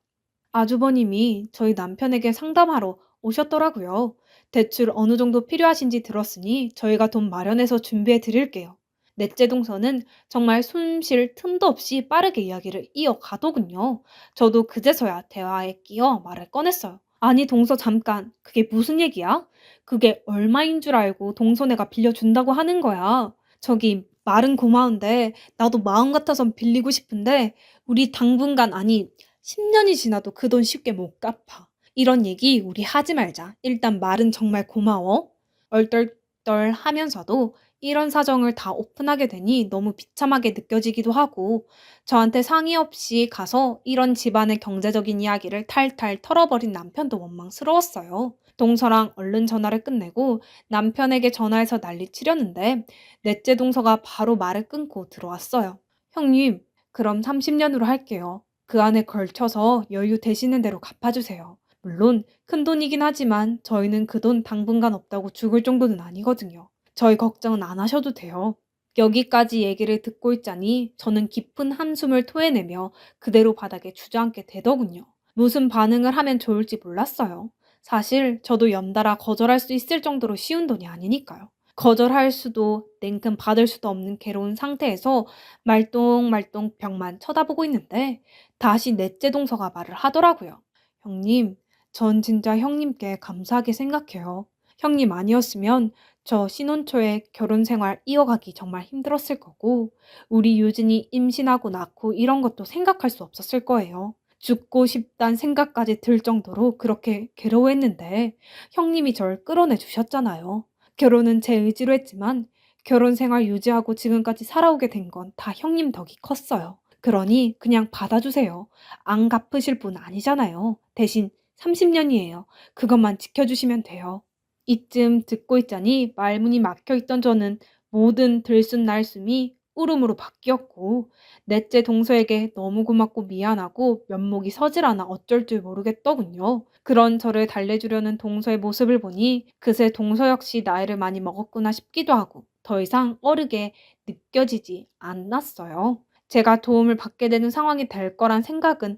B: 아주버님이 저희 남편에게 상담하러 오셨더라고요. 대출 어느 정도 필요하신지 들었으니 저희가 돈 마련해서 준비해 드릴게요. 넷째 동서는 정말 숨 쉴 틈도 없이 빠르게 이야기를 이어가더군요. 저도 그제서야 대화에 끼어 말을 꺼냈어요. 아니 동서 잠깐, 그게 무슨 얘기야? 그게 얼마인 줄 알고 동서네가 빌려준다고 하는 거야. 저기 말은 고마운데 나도 마음 같아선 빌리고 싶은데 우리 당분간 아니 10년이 지나도 그 돈 쉽게 못 갚아. 이런 얘기 우리 하지 말자. 일단 말은 정말 고마워. 얼떨떨 하면서도 이런 사정을 다 오픈하게 되니 너무 비참하게 느껴지기도 하고 저한테 상의 없이 가서 이런 집안의 경제적인 이야기를 탈탈 털어버린 남편도 원망스러웠어요. 동서랑 얼른 전화를 끝내고 남편에게 전화해서 난리치려는데 넷째 동서가 바로 말을 끊고 들어왔어요. 형님, 그럼 30년으로 할게요. 그 안에 걸쳐서 여유 되시는 대로 갚아주세요. 물론 큰돈이긴 하지만 저희는 그 돈 당분간 없다고 죽을 정도는 아니거든요. 저희 걱정은 안 하셔도 돼요. 여기까지 얘기를 듣고 있자니 저는 깊은 한숨을 토해내며 그대로 바닥에 주저앉게 되더군요. 무슨 반응을 하면 좋을지 몰랐어요. 사실 저도 연달아 거절할 수 있을 정도로 쉬운 돈이 아니니까요. 거절할 수도 냉큼 받을 수도 없는 괴로운 상태에서 말똥말똥 벽만 쳐다보고 있는데 다시 넷째 동서가 말을 하더라고요. 형님, 전 진짜 형님께 감사하게 생각해요. 형님 아니었으면 저 신혼 초에 결혼 생활 이어가기 정말 힘들었을 거고 우리 유진이 임신하고 낳고 이런 것도 생각할 수 없었을 거예요. 죽고 싶단 생각까지 들 정도로 그렇게 괴로워했는데 형님이 절 끌어내 주셨잖아요. 결혼은 제 의지로 했지만 결혼 생활 유지하고 지금까지 살아오게 된 건 다 형님 덕이 컸어요. 그러니 그냥 받아주세요. 안 갚으실 분 아니잖아요. 대신 30년이에요. 그것만 지켜주시면 돼요. 이쯤 듣고 있자니 말문이 막혀있던 저는 모든 들숨날숨이 울음으로 바뀌었고 넷째 동서에게 너무 고맙고 미안하고 면목이 서질 않아 어쩔 줄 모르겠더군요. 그런 저를 달래주려는 동서의 모습을 보니 그새 동서 역시 나이를 많이 먹었구나 싶기도 하고 더 이상 어르게 느껴지지 않았어요. 제가 도움을 받게 되는 상황이 될 거란 생각은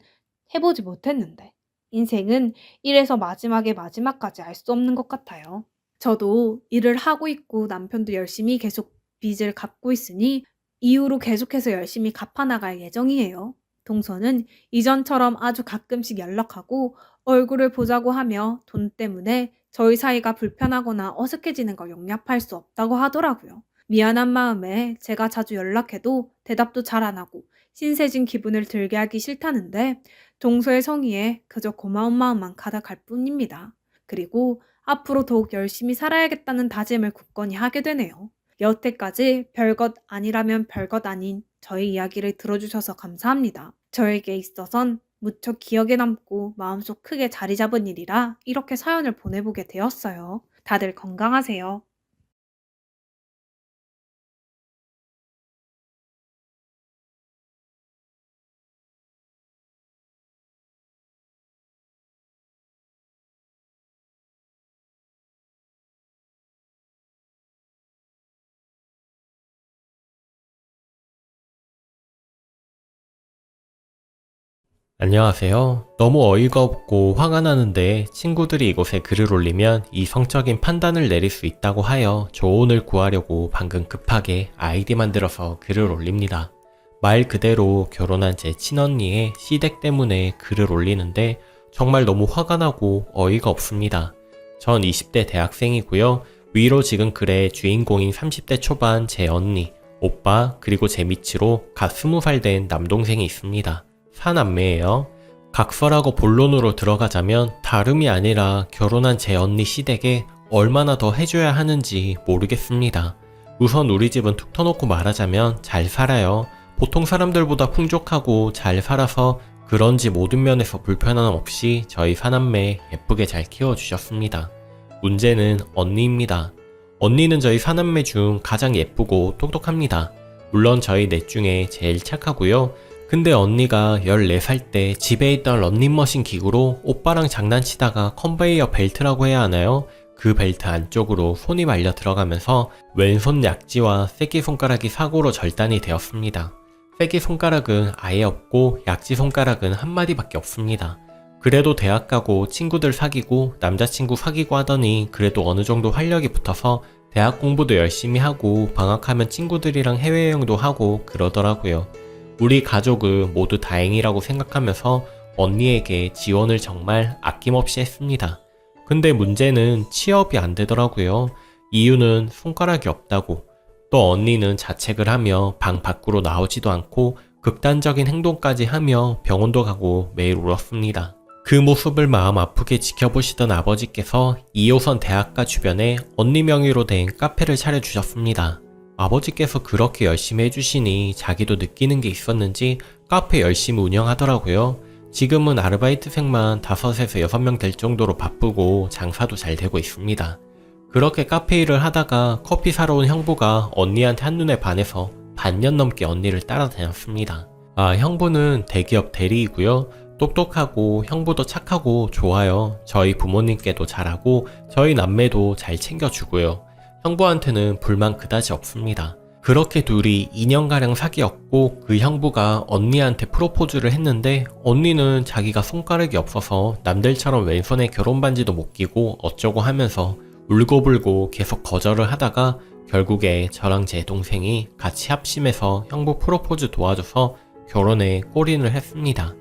B: 해보지 못했는데 인생은 이래서 마지막에 마지막까지 알 수 없는 것 같아요. 저도 일을 하고 있고 남편도 열심히 계속 빚을 갚고 있으니 이후로 계속해서 열심히 갚아나갈 예정이에요. 동서는 이전처럼 아주 가끔씩 연락하고 얼굴을 보자고 하며 돈 때문에 저희 사이가 불편하거나 어색해지는 걸 용납할 수 없다고 하더라고요. 미안한 마음에 제가 자주 연락해도 대답도 잘 안 하고 신세진 기분을 들게 하기 싫다는데 동서의 성의에 그저 고마운 마음만 가득할 뿐입니다. 그리고 앞으로 더욱 열심히 살아야겠다는 다짐을 굳건히 하게 되네요. 여태까지 별것 아니라면 별것 아닌 저의 이야기를 들어주셔서 감사합니다. 저에게 있어선 무척 기억에 남고 마음속 크게 자리 잡은 일이라 이렇게 사연을 보내보게 되었어요. 다들 건강하세요.
C: 안녕하세요. 너무 어이가 없고 화가 나는데 친구들이 이곳에 글을 올리면 이성적인 판단을 내릴 수 있다고 하여 조언을 구하려고 방금 급하게 아이디 만들어서 글을 올립니다. 말 그대로 결혼한 제 친언니의 시댁 때문에 글을 올리는데 정말 너무 화가 나고 어이가 없습니다. 전 20대 대학생이고요. 위로 지금 글의 주인공인 30대 초반 제 언니, 오빠, 그리고 제 밑으로 갓 20살 된 남동생이 있습니다. 사남매예요. 각설하고 본론으로 들어가자면 다름이 아니라 결혼한 제 언니 시댁에 얼마나 더 해줘야 하는지 모르겠습니다. 우선 우리 집은 툭 터놓고 말하자면 잘 살아요. 보통 사람들보다 풍족하고 잘 살아서 그런지 모든 면에서 불편함 없이 저희 사남매 예쁘게 잘 키워주셨습니다. 문제는 언니입니다. 언니는 저희 사남매 중 가장 예쁘고 똑똑합니다. 물론 저희 넷 중에 제일 착하고요. 근데 언니가 14살 때 집에 있던 런닝머신 기구로 오빠랑 장난치다가 컨베이어 벨트라고 해야 하나요? 그 벨트 안쪽으로 손이 말려 들어가면서 왼손 약지와 새끼손가락이 사고로 절단이 되었습니다. 새끼손가락은 아예 없고 약지손가락은 한 마디밖에 없습니다. 그래도 대학 가고 친구들 사귀고 남자친구 사귀고 하더니 그래도 어느 정도 활력이 붙어서 대학 공부도 열심히 하고 방학하면 친구들이랑 해외여행도 하고 그러더라고요. 우리 가족은 모두 다행이라고 생각하면서 언니에게 지원을 정말 아낌없이 했습니다. 근데 문제는 취업이 안 되더라고요. 이유는 손가락이 없다고. 또 언니는 자책을 하며 방 밖으로 나오지도 않고 극단적인 행동까지 하며 병원도 가고 매일 울었습니다. 그 모습을 마음 아프게 지켜보시던 아버지께서 2호선 대학가 주변에 언니 명의로 된 카페를 차려주셨습니다. 아버지께서 그렇게 열심히 해주시니 자기도 느끼는 게 있었는지 카페 열심히 운영하더라고요. 지금은 아르바이트생만 5에서 6명 될 정도로 바쁘고 장사도 잘 되고 있습니다. 그렇게 카페 일을 하다가 커피 사러 온 형부가 언니한테 한눈에 반해서 반년 넘게 언니를 따라다녔습니다. 형부는 대기업 대리이고요. 똑똑하고 형부도 착하고 좋아요. 저희 부모님께도 잘하고 저희 남매도 잘 챙겨주고요. 형부한테는 불만 그다지 없습니다. 그렇게 둘이 2년가량 사귀었고 그 형부가 언니한테 프로포즈를 했는데 언니는 자기가 손가락이 없어서 남들처럼 왼손에 결혼반지도 못 끼고 어쩌고 하면서 울고불고 계속 거절을 하다가 결국에 저랑 제 동생이 같이 합심해서 형부 프로포즈 도와줘서 결혼에 골인을 했습니다.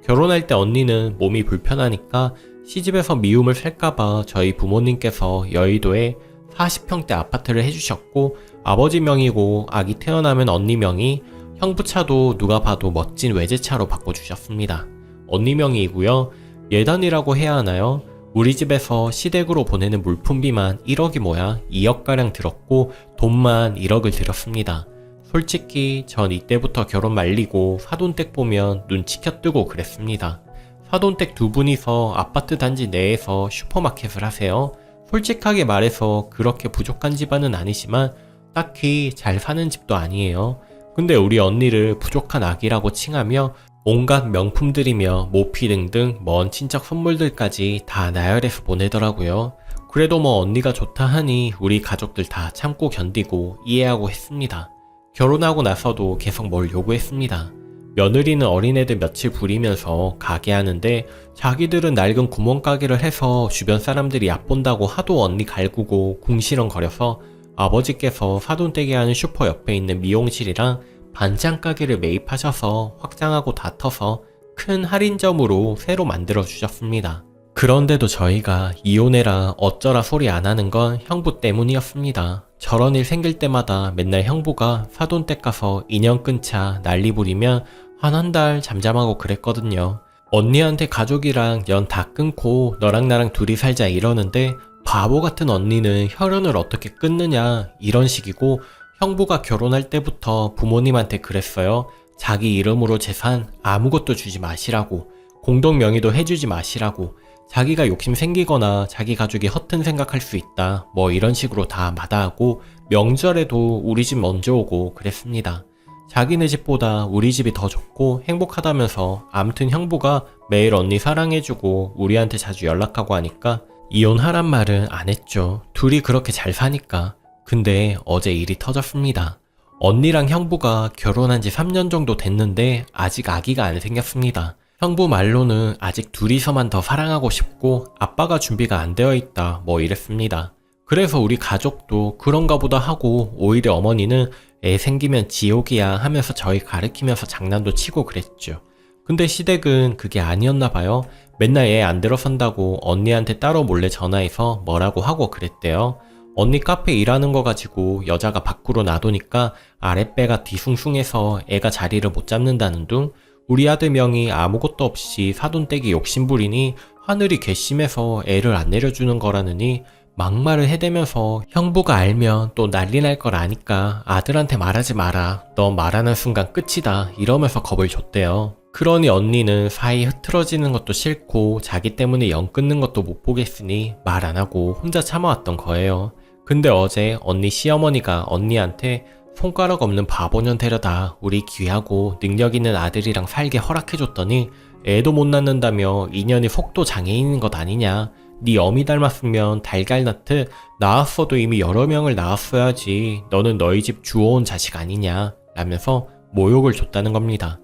C: 결혼할 때 언니는 몸이 불편하니까 시집에서 미움을 살까봐 저희 부모님께서 여의도에 40평대 아파트를 해주셨고 아버지 명이고 아기 태어나면 언니 명이, 형부 차도 누가 봐도 멋진 외제차로 바꿔주셨습니다. 언니 명의이고요. 예단이라고 해야 하나요? 우리 집에서 시댁으로 보내는 물품비만 1억이 뭐야 2억가량 들었고 돈만 1억을 들였습니다. 솔직히 전 이때부터 결혼 말리고 사돈댁 보면 눈 치켜뜨고 그랬습니다. 사돈댁 두 분이서 아파트 단지 내에서 슈퍼마켓을 하세요. 솔직하게 말해서 그렇게 부족한 집안은 아니지만 딱히 잘 사는 집도 아니에요. 근데 우리 언니를 부족한 아기라고 칭하며 온갖 명품들이며 모피 등등 먼 친척 선물들까지 다 나열해서 보내더라고요. 그래도 뭐 언니가 좋다 하니 우리 가족들 다 참고 견디고 이해하고 했습니다. 결혼하고 나서도 계속 뭘 요구했습니다. 며느리는 어린애들 며칠 부리면서 가게 하는데 자기들은 낡은 구멍가게를 해서 주변 사람들이 얕본다고 하도 언니 갈구고 궁시렁거려서 아버지께서 사돈댁에 하는 슈퍼 옆에 있는 미용실이랑 반찬 가게를 매입하셔서 확장하고 다 터서 큰 할인점으로 새로 만들어 주셨습니다. 그런데도 저희가 이혼해라 어쩌라 소리 안 하는 건 형부 때문이었습니다. 저런 일 생길 때마다 맨날 형부가 사돈댁 가서 인연 끊자 난리 부리면 한 달 잠잠하고 그랬거든요. 언니한테 가족이랑 연 다 끊고 너랑 나랑 둘이 살자 이러는데 바보 같은 언니는 혈연을 어떻게 끊느냐 이런 식이고, 형부가 결혼할 때부터 부모님한테 그랬어요. 자기 이름으로 재산 아무것도 주지 마시라고, 공동 명의도 해주지 마시라고, 자기가 욕심 생기거나 자기 가족이 허튼 생각할 수 있다 뭐 이런 식으로 다 마다하고 명절에도 우리 집 먼저 오고 그랬습니다. 자기네 집보다 우리 집이 더 좋고 행복하다면서 암튼 형부가 매일 언니 사랑해주고 우리한테 자주 연락하고 하니까 이혼하란 말은 안 했죠. 둘이 그렇게 잘 사니까. 근데 어제 일이 터졌습니다. 언니랑 형부가 결혼한 지 3년 정도 됐는데 아직 아기가 안 생겼습니다. 형부 말로는 아직 둘이서만 더 사랑하고 싶고 아빠가 준비가 안 되어 있다 뭐 이랬습니다. 그래서 우리 가족도 그런가 보다 하고 오히려 어머니는 애 생기면 지옥이야 하면서 저희 가르치면서 장난도 치고 그랬죠. 근데 시댁은 그게 아니었나 봐요. 맨날 애 안 들어선다고 언니한테 따로 몰래 전화해서 뭐라고 하고 그랬대요. 언니 카페 일하는 거 가지고 여자가 밖으로 놔두니까 아랫배가 뒤숭숭해서 애가 자리를 못 잡는다는 둥, 우리 아들 명이 아무것도 없이 사돈댁이 욕심부리니 하늘이 괘씸해서 애를 안 내려주는 거라느니 막말을 해대면서 형부가 알면 또 난리 날 걸 아니까 아들한테 말하지 마라. 너 말하는 순간 끝이다. 이러면서 겁을 줬대요. 그러니 언니는 사이 흐트러지는 것도 싫고 자기 때문에 연 끊는 것도 못 보겠으니 말 안 하고 혼자 참아왔던 거예요. 근데 어제 언니 시어머니가 언니한테 손가락 없는 바보년 데려다 우리 귀하고 능력 있는 아들이랑 살게 허락해줬더니 애도 못 낳는다며 인연이 속도 장애인인 것 아니냐. 네 어미 닮았으면 달걀 낳듯 낳았어도 이미 여러 명을 낳았어야지. 너는 너희 집 주워온 자식 아니냐 라면서 모욕을 줬다는 겁니다.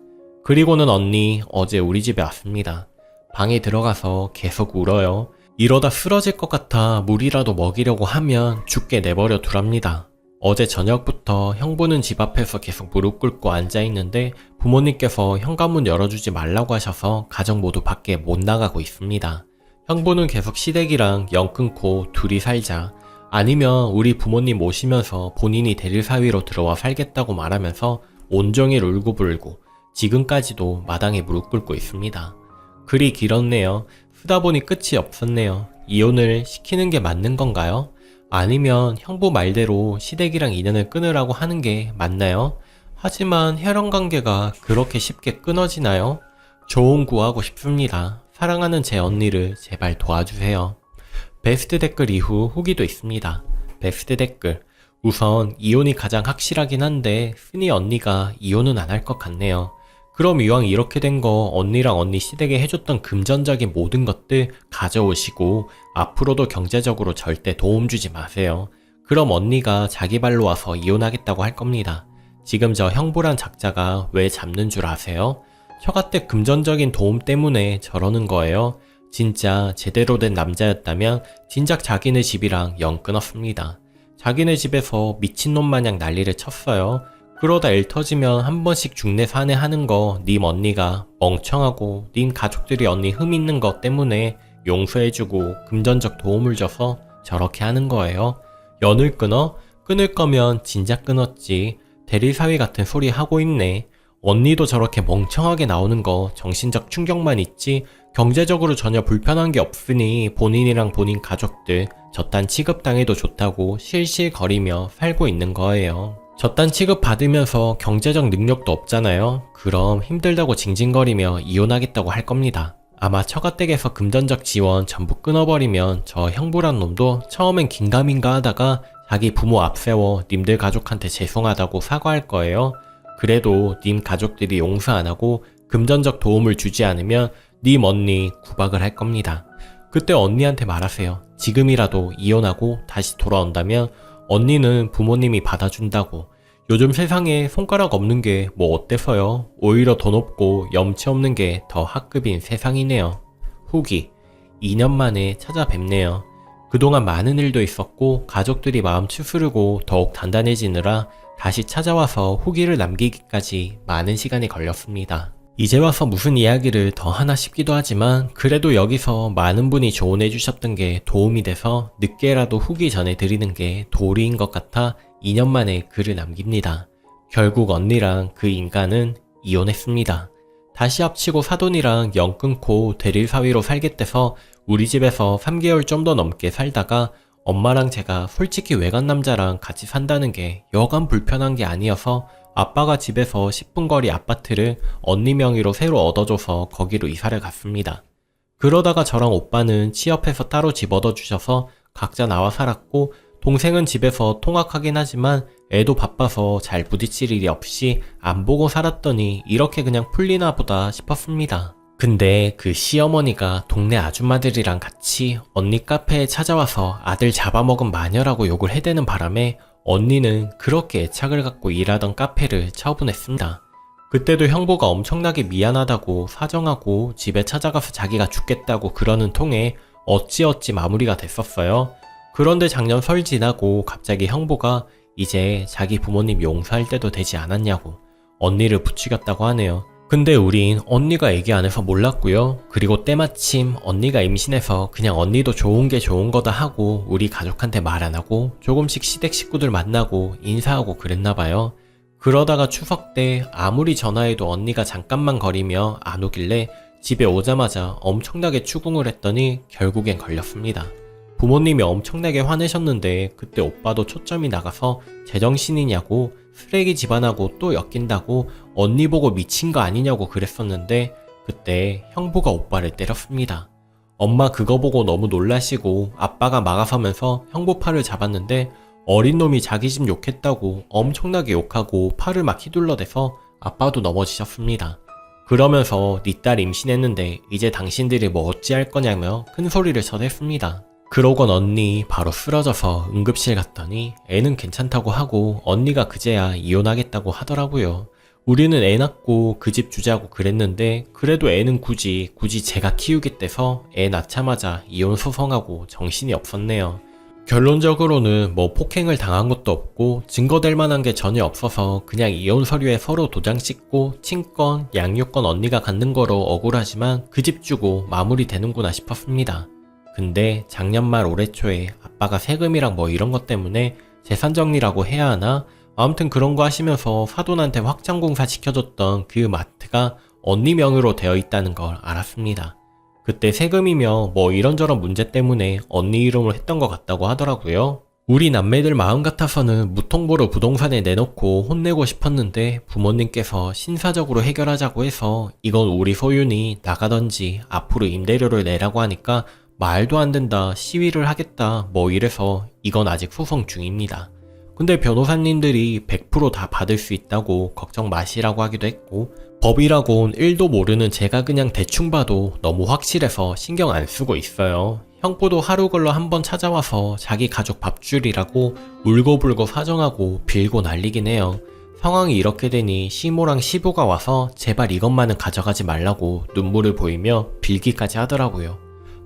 C: 그리고는 언니 어제 우리 집에 왔습니다. 방에 들어가서 계속 울어요. 이러다 쓰러질 것 같아 물이라도 먹이려고 하면 죽게 내버려 두랍니다. 어제 저녁부터 형부는 집 앞에서 계속 무릎 꿇고 앉아있는데 부모님께서 현관문 열어주지 말라고 하셔서 가족 모두 밖에 못 나가고 있습니다. 형부는 계속 시댁이랑 연 끊고 둘이 살자, 아니면 우리 부모님 모시면서 본인이 대릴사위로 들어와 살겠다고 말하면서 온종일 울고불고 지금까지도 마당에 무릎 꿇고 있습니다. 글이 길었네요. 쓰다 보니 끝이 없었네요. 이혼을 시키는 게 맞는 건가요? 아니면 형부 말대로 시댁이랑 인연을 끊으라고 하는 게 맞나요? 하지만 혈연관계가 그렇게 쉽게 끊어지나요? 조언 구하고 싶습니다. 사랑하는 제 언니를 제발 도와주세요. 베스트 댓글 이후 후기도 있습니다. 베스트 댓글. 우선 이혼이 가장 확실하긴 한데 순이 언니가 이혼은 안 할 것 같네요. 그럼 이왕 이렇게 된 거 언니랑 언니 시댁에 해줬던 금전적인 모든 것들 가져오시고 앞으로도 경제적으로 절대 도움 주지 마세요. 그럼 언니가 자기 발로 와서 이혼하겠다고 할 겁니다. 지금 저 형부란 작자가 왜 잡는 줄 아세요? 처가댁 금전적인 도움 때문에 저러는 거예요. 진짜 제대로 된 남자였다면 진작 자기네 집이랑 영 끊었습니다. 자기네 집에서 미친놈 마냥 난리를 쳤어요. 그러다 일 터지면 한 번씩 중내 산해하는 거 님 언니가 멍청하고 님 가족들이 언니 흠 있는 거 때문에 용서해주고 금전적 도움을 줘서 저렇게 하는 거예요. 연을 끊어? 끊을 거면 진작 끊었지. 대리사위 같은 소리 하고 있네. 언니도 저렇게 멍청하게 나오는 거 정신적 충격만 있지 경제적으로 전혀 불편한 게 없으니 본인이랑 본인 가족들 저딴 취급당해도 좋다고 실실거리며 살고 있는 거예요. 저딴 취급 받으면서 경제적 능력도 없잖아요. 그럼 힘들다고 징징거리며 이혼하겠다고 할 겁니다. 아마 처가댁에서 금전적 지원 전부 끊어버리면 저 형부란 놈도 처음엔 긴가민가 하다가 자기 부모 앞세워 님들 가족한테 죄송하다고 사과할 거예요. 그래도 님 가족들이 용서 안 하고 금전적 도움을 주지 않으면 님 언니 구박을 할 겁니다. 그때 언니한테 말하세요. 지금이라도 이혼하고 다시 돌아온다면 언니는 부모님이 받아준다고. 요즘 세상에 손가락 없는 게 뭐 어때서요? 오히려 돈 없고 염치 없는 게 더 학급인 세상이네요. 후기. 2년 만에 찾아뵙네요. 그동안 많은 일도 있었고 가족들이 마음 추스르고 더욱 단단해지느라 다시 찾아와서 후기를 남기기까지 많은 시간이 걸렸습니다. 이제 와서 무슨 이야기를 더 하나 싶기도 하지만 그래도 여기서 많은 분이 조언해 주셨던 게 도움이 돼서 늦게라도 후기 전해드리는 게 도리인 것 같아 2년 만에 글을 남깁니다. 결국 언니랑 그 인간은 이혼했습니다. 다시 합치고 사돈이랑 영 끊고 대릴사위로 살겠대서 우리 집에서 3개월 좀 더 넘게 살다가 엄마랑 제가 솔직히 외간 남자랑 같이 산다는 게 여간 불편한 게 아니어서 아빠가 집에서 10분 거리 아파트를 언니 명의로 새로 얻어줘서 거기로 이사를 갔습니다. 그러다가 저랑 오빠는 취업해서 따로 집 얻어주셔서 각자 나와 살았고 동생은 집에서 통학하긴 하지만 애도 바빠서 잘 부딪힐 일이 없이 안 보고 살았더니 이렇게 그냥 풀리나 보다 싶었습니다. 근데 그 시어머니가 동네 아줌마들이랑 같이 언니 카페에 찾아와서 아들 잡아먹은 마녀라고 욕을 해대는 바람에 언니는 그렇게 애착을 갖고 일하던 카페를 처분했습니다. 그때도 형부가 엄청나게 미안하다고 사정하고 집에 찾아가서 자기가 죽겠다고 그러는 통에 어찌어찌 마무리가 됐었어요. 그런데 작년 설 지나고 갑자기 형부가 이제 자기 부모님 용서할 때도 되지 않았냐고 언니를 부추겼다고 하네요. 근데 우린 언니가 얘기 안 해서 몰랐고요. 그리고 때마침 언니가 임신해서 그냥 언니도 좋은 게 좋은 거다 하고 우리 가족한테 말 안 하고 조금씩 시댁 식구들 만나고 인사하고 그랬나봐요. 그러다가 추석 때 아무리 전화해도 언니가 잠깐만 거리며 안 오길래 집에 오자마자 엄청나게 추궁을 했더니 결국엔 걸렸습니다. 부모님이 엄청나게 화내셨는데 그때 오빠도 초점이 나가서 제정신이냐고 쓰레기 집안하고 또 엮인다고 언니 보고 미친 거 아니냐고 그랬었는데 그때 형부가 오빠를 때렸습니다. 엄마 그거 보고 너무 놀라시고 아빠가 막아서면서 형부 팔을 잡았는데 어린 놈이 자기 집 욕했다고 엄청나게 욕하고 팔을 막 휘둘러대서 아빠도 넘어지셨습니다. 그러면서 네 딸 임신했는데 이제 당신들이 뭐 어찌할 거냐며 큰 소리를 쳐댔습니다. 그러곤 언니 바로 쓰러져서 응급실 갔더니 애는 괜찮다고 하고 언니가 그제야 이혼하겠다고 하더라고요. 우리는 애 낳고 그 집 주자고 그랬는데 그래도 애는 굳이 제가 키우겠대서 애 낳자마자 이혼 소송하고 정신이 없었네요. 결론적으로는 뭐 폭행을 당한 것도 없고 증거될 만한 게 전혀 없어서 그냥 이혼 서류에 서로 도장 찍고 친권, 양육권 언니가 갖는 거로 억울하지만 그 집 주고 마무리 되는구나 싶었습니다. 근데 작년 말 올해 초에 아빠가 세금이랑 뭐 이런 것 때문에 재산 정리라고 해야 하나? 아무튼 그런 거 하시면서 사돈한테 확장공사 시켜줬던 그 마트가 언니 명의로 되어 있다는 걸 알았습니다. 그때 세금이며 뭐 이런저런 문제 때문에 언니 이름으로 했던 것 같다고 하더라고요. 우리 남매들 마음 같아서는 무통보로 부동산에 내놓고 혼내고 싶었는데 부모님께서 신사적으로 해결하자고 해서 이건 우리 소유니 나가던지 앞으로 임대료를 내라고 하니까 말도 안 된다, 시위를 하겠다 뭐 이래서 이건 아직 소송 중입니다. 근데 변호사님들이 100% 다 받을 수 있다고 걱정 마시라고 하기도 했고 법이라곤 1도 모르는 제가 그냥 대충 봐도 너무 확실해서 신경 안 쓰고 있어요. 형부도 하루 걸러 한번 찾아와서 자기 가족 밥줄이라고 울고불고 사정하고 빌고 난리긴 해요. 상황이 이렇게 되니 시모랑 시부가 와서 제발 이것만은 가져가지 말라고 눈물을 보이며 빌기까지 하더라고요.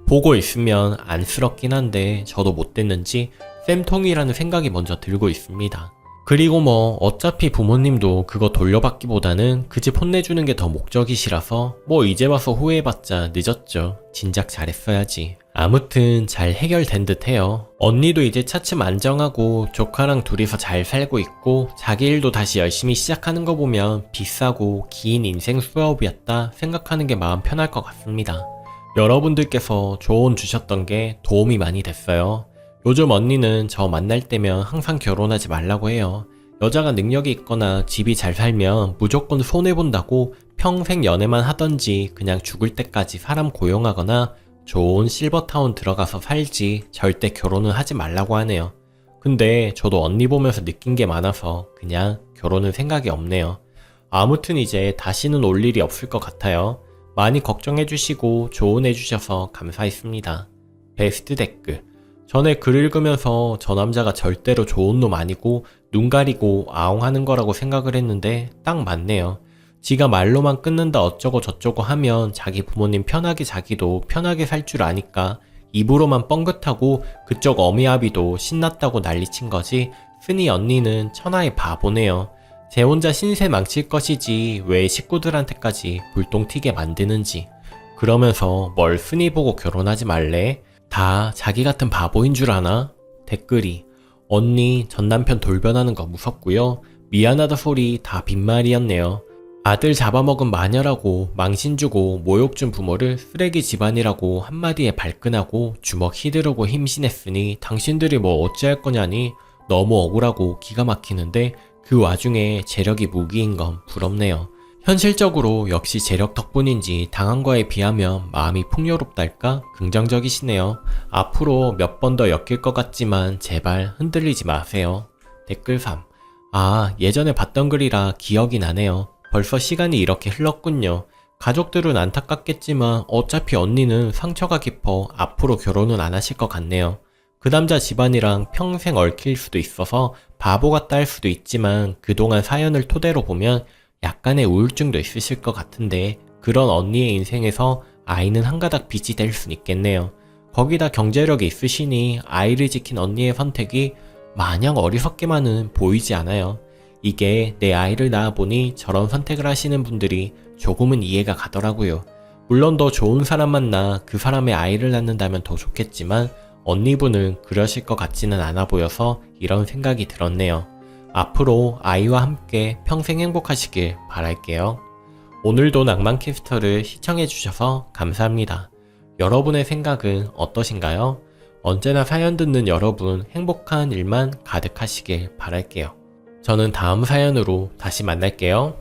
C: 보고 있으면 안쓰럽긴 한데 저도 못됐는지 쌤통이라는 생각이 먼저 들고 있습니다. 그리고 뭐 어차피 부모님도 그거 돌려받기보다는 그 집 혼내주는 게 더 목적이시라서 뭐 이제 와서 후회해봤자 늦었죠. 진작 잘했어야지. 아무튼 잘 해결된 듯 해요. 언니도 이제 차츰 안정하고 조카랑 둘이서 잘 살고 있고 자기 일도 다시 열심히 시작하는 거 보면 비싸고 긴 인생 수업이었다 생각하는 게 마음 편할 것 같습니다. 여러분들께서 조언 주셨던 게 도움이 많이 됐어요. 요즘 언니는 저 만날 때면 항상 결혼하지 말라고 해요. 여자가 능력이 있거나 집이 잘 살면 무조건 손해본다고 평생 연애만 하던지 그냥 죽을 때까지 사람 고용하거나 좋은 실버타운 들어가서 살지 절대 결혼은 하지 말라고 하네요. 근데 저도 언니 보면서 느낀 게 많아서 그냥 결혼은 생각이 없네요. 아무튼 이제 다시는 올 일이 없을 것 같아요. 많이 걱정해주시고 조언해주셔서 감사했습니다. 베스트 댓글. 전에 글 읽으면서 저 남자가 절대로 좋은 놈 아니고 눈 가리고 아웅하는 거라고 생각을 했는데 딱 맞네요. 지가 말로만 끊는다 어쩌고 저쩌고 하면 자기 부모님 편하게 자기도 편하게 살 줄 아니까 입으로만 뻥긋하고 그쪽 어미아비도 신났다고 난리친 거지 순이 언니는 천하의 바보네요. 제 혼자 신세 망칠 것이지 왜 식구들한테까지 불똥 튀게 만드는지. 그러면서 뭘 순이 보고 결혼하지 말래? 다 자기 같은 바보인 줄 아나? 댓글이 언니 전 남편 돌변하는 거 무섭고요. 미안하다 소리 다 빈말이었네요. 아들 잡아먹은 마녀라고 망신 주고 모욕 준 부모를 쓰레기 집안이라고 한마디에 발끈하고 주먹 휘두르고 힘신했으니 당신들이 뭐 어찌할 거냐니 너무 억울하고 기가 막히는데 그 와중에 재력이 무기인 건 부럽네요. 현실적으로 역시 재력 덕분인지 당한 거에 비하면 마음이 풍요롭달까 긍정적이시네요. 앞으로 몇 번 더 엮일 것 같지만 제발 흔들리지 마세요. 댓글 3. 아, 예전에 봤던 글이라 기억이 나네요. 벌써 시간이 이렇게 흘렀군요. 가족들은 안타깝겠지만 어차피 언니는 상처가 깊어 앞으로 결혼은 안 하실 것 같네요. 그 남자 집안이랑 평생 얽힐 수도 있어서 바보 같다 할 수도 있지만 그동안 사연을 토대로 보면 약간의 우울증도 있으실 것 같은데 그런 언니의 인생에서 아이는 한 가닥 빚이 될 순 있겠네요. 거기다 경제력이 있으시니 아이를 지킨 언니의 선택이 마냥 어리석게만은 보이지 않아요. 이게 내 아이를 낳아보니 저런 선택을 하시는 분들이 조금은 이해가 가더라고요. 물론 더 좋은 사람 만나 그 사람의 아이를 낳는다면 더 좋겠지만 언니분은 그러실 것 같지는 않아 보여서 이런 생각이 들었네요. 앞으로 아이와 함께 평생 행복하시길 바랄게요. 오늘도 낭만캐스터를 시청해주셔서 감사합니다. 여러분의 생각은 어떠신가요? 언제나 사연 듣는 여러분 행복한 일만 가득하시길 바랄게요. 저는 다음 사연으로 다시 만날게요.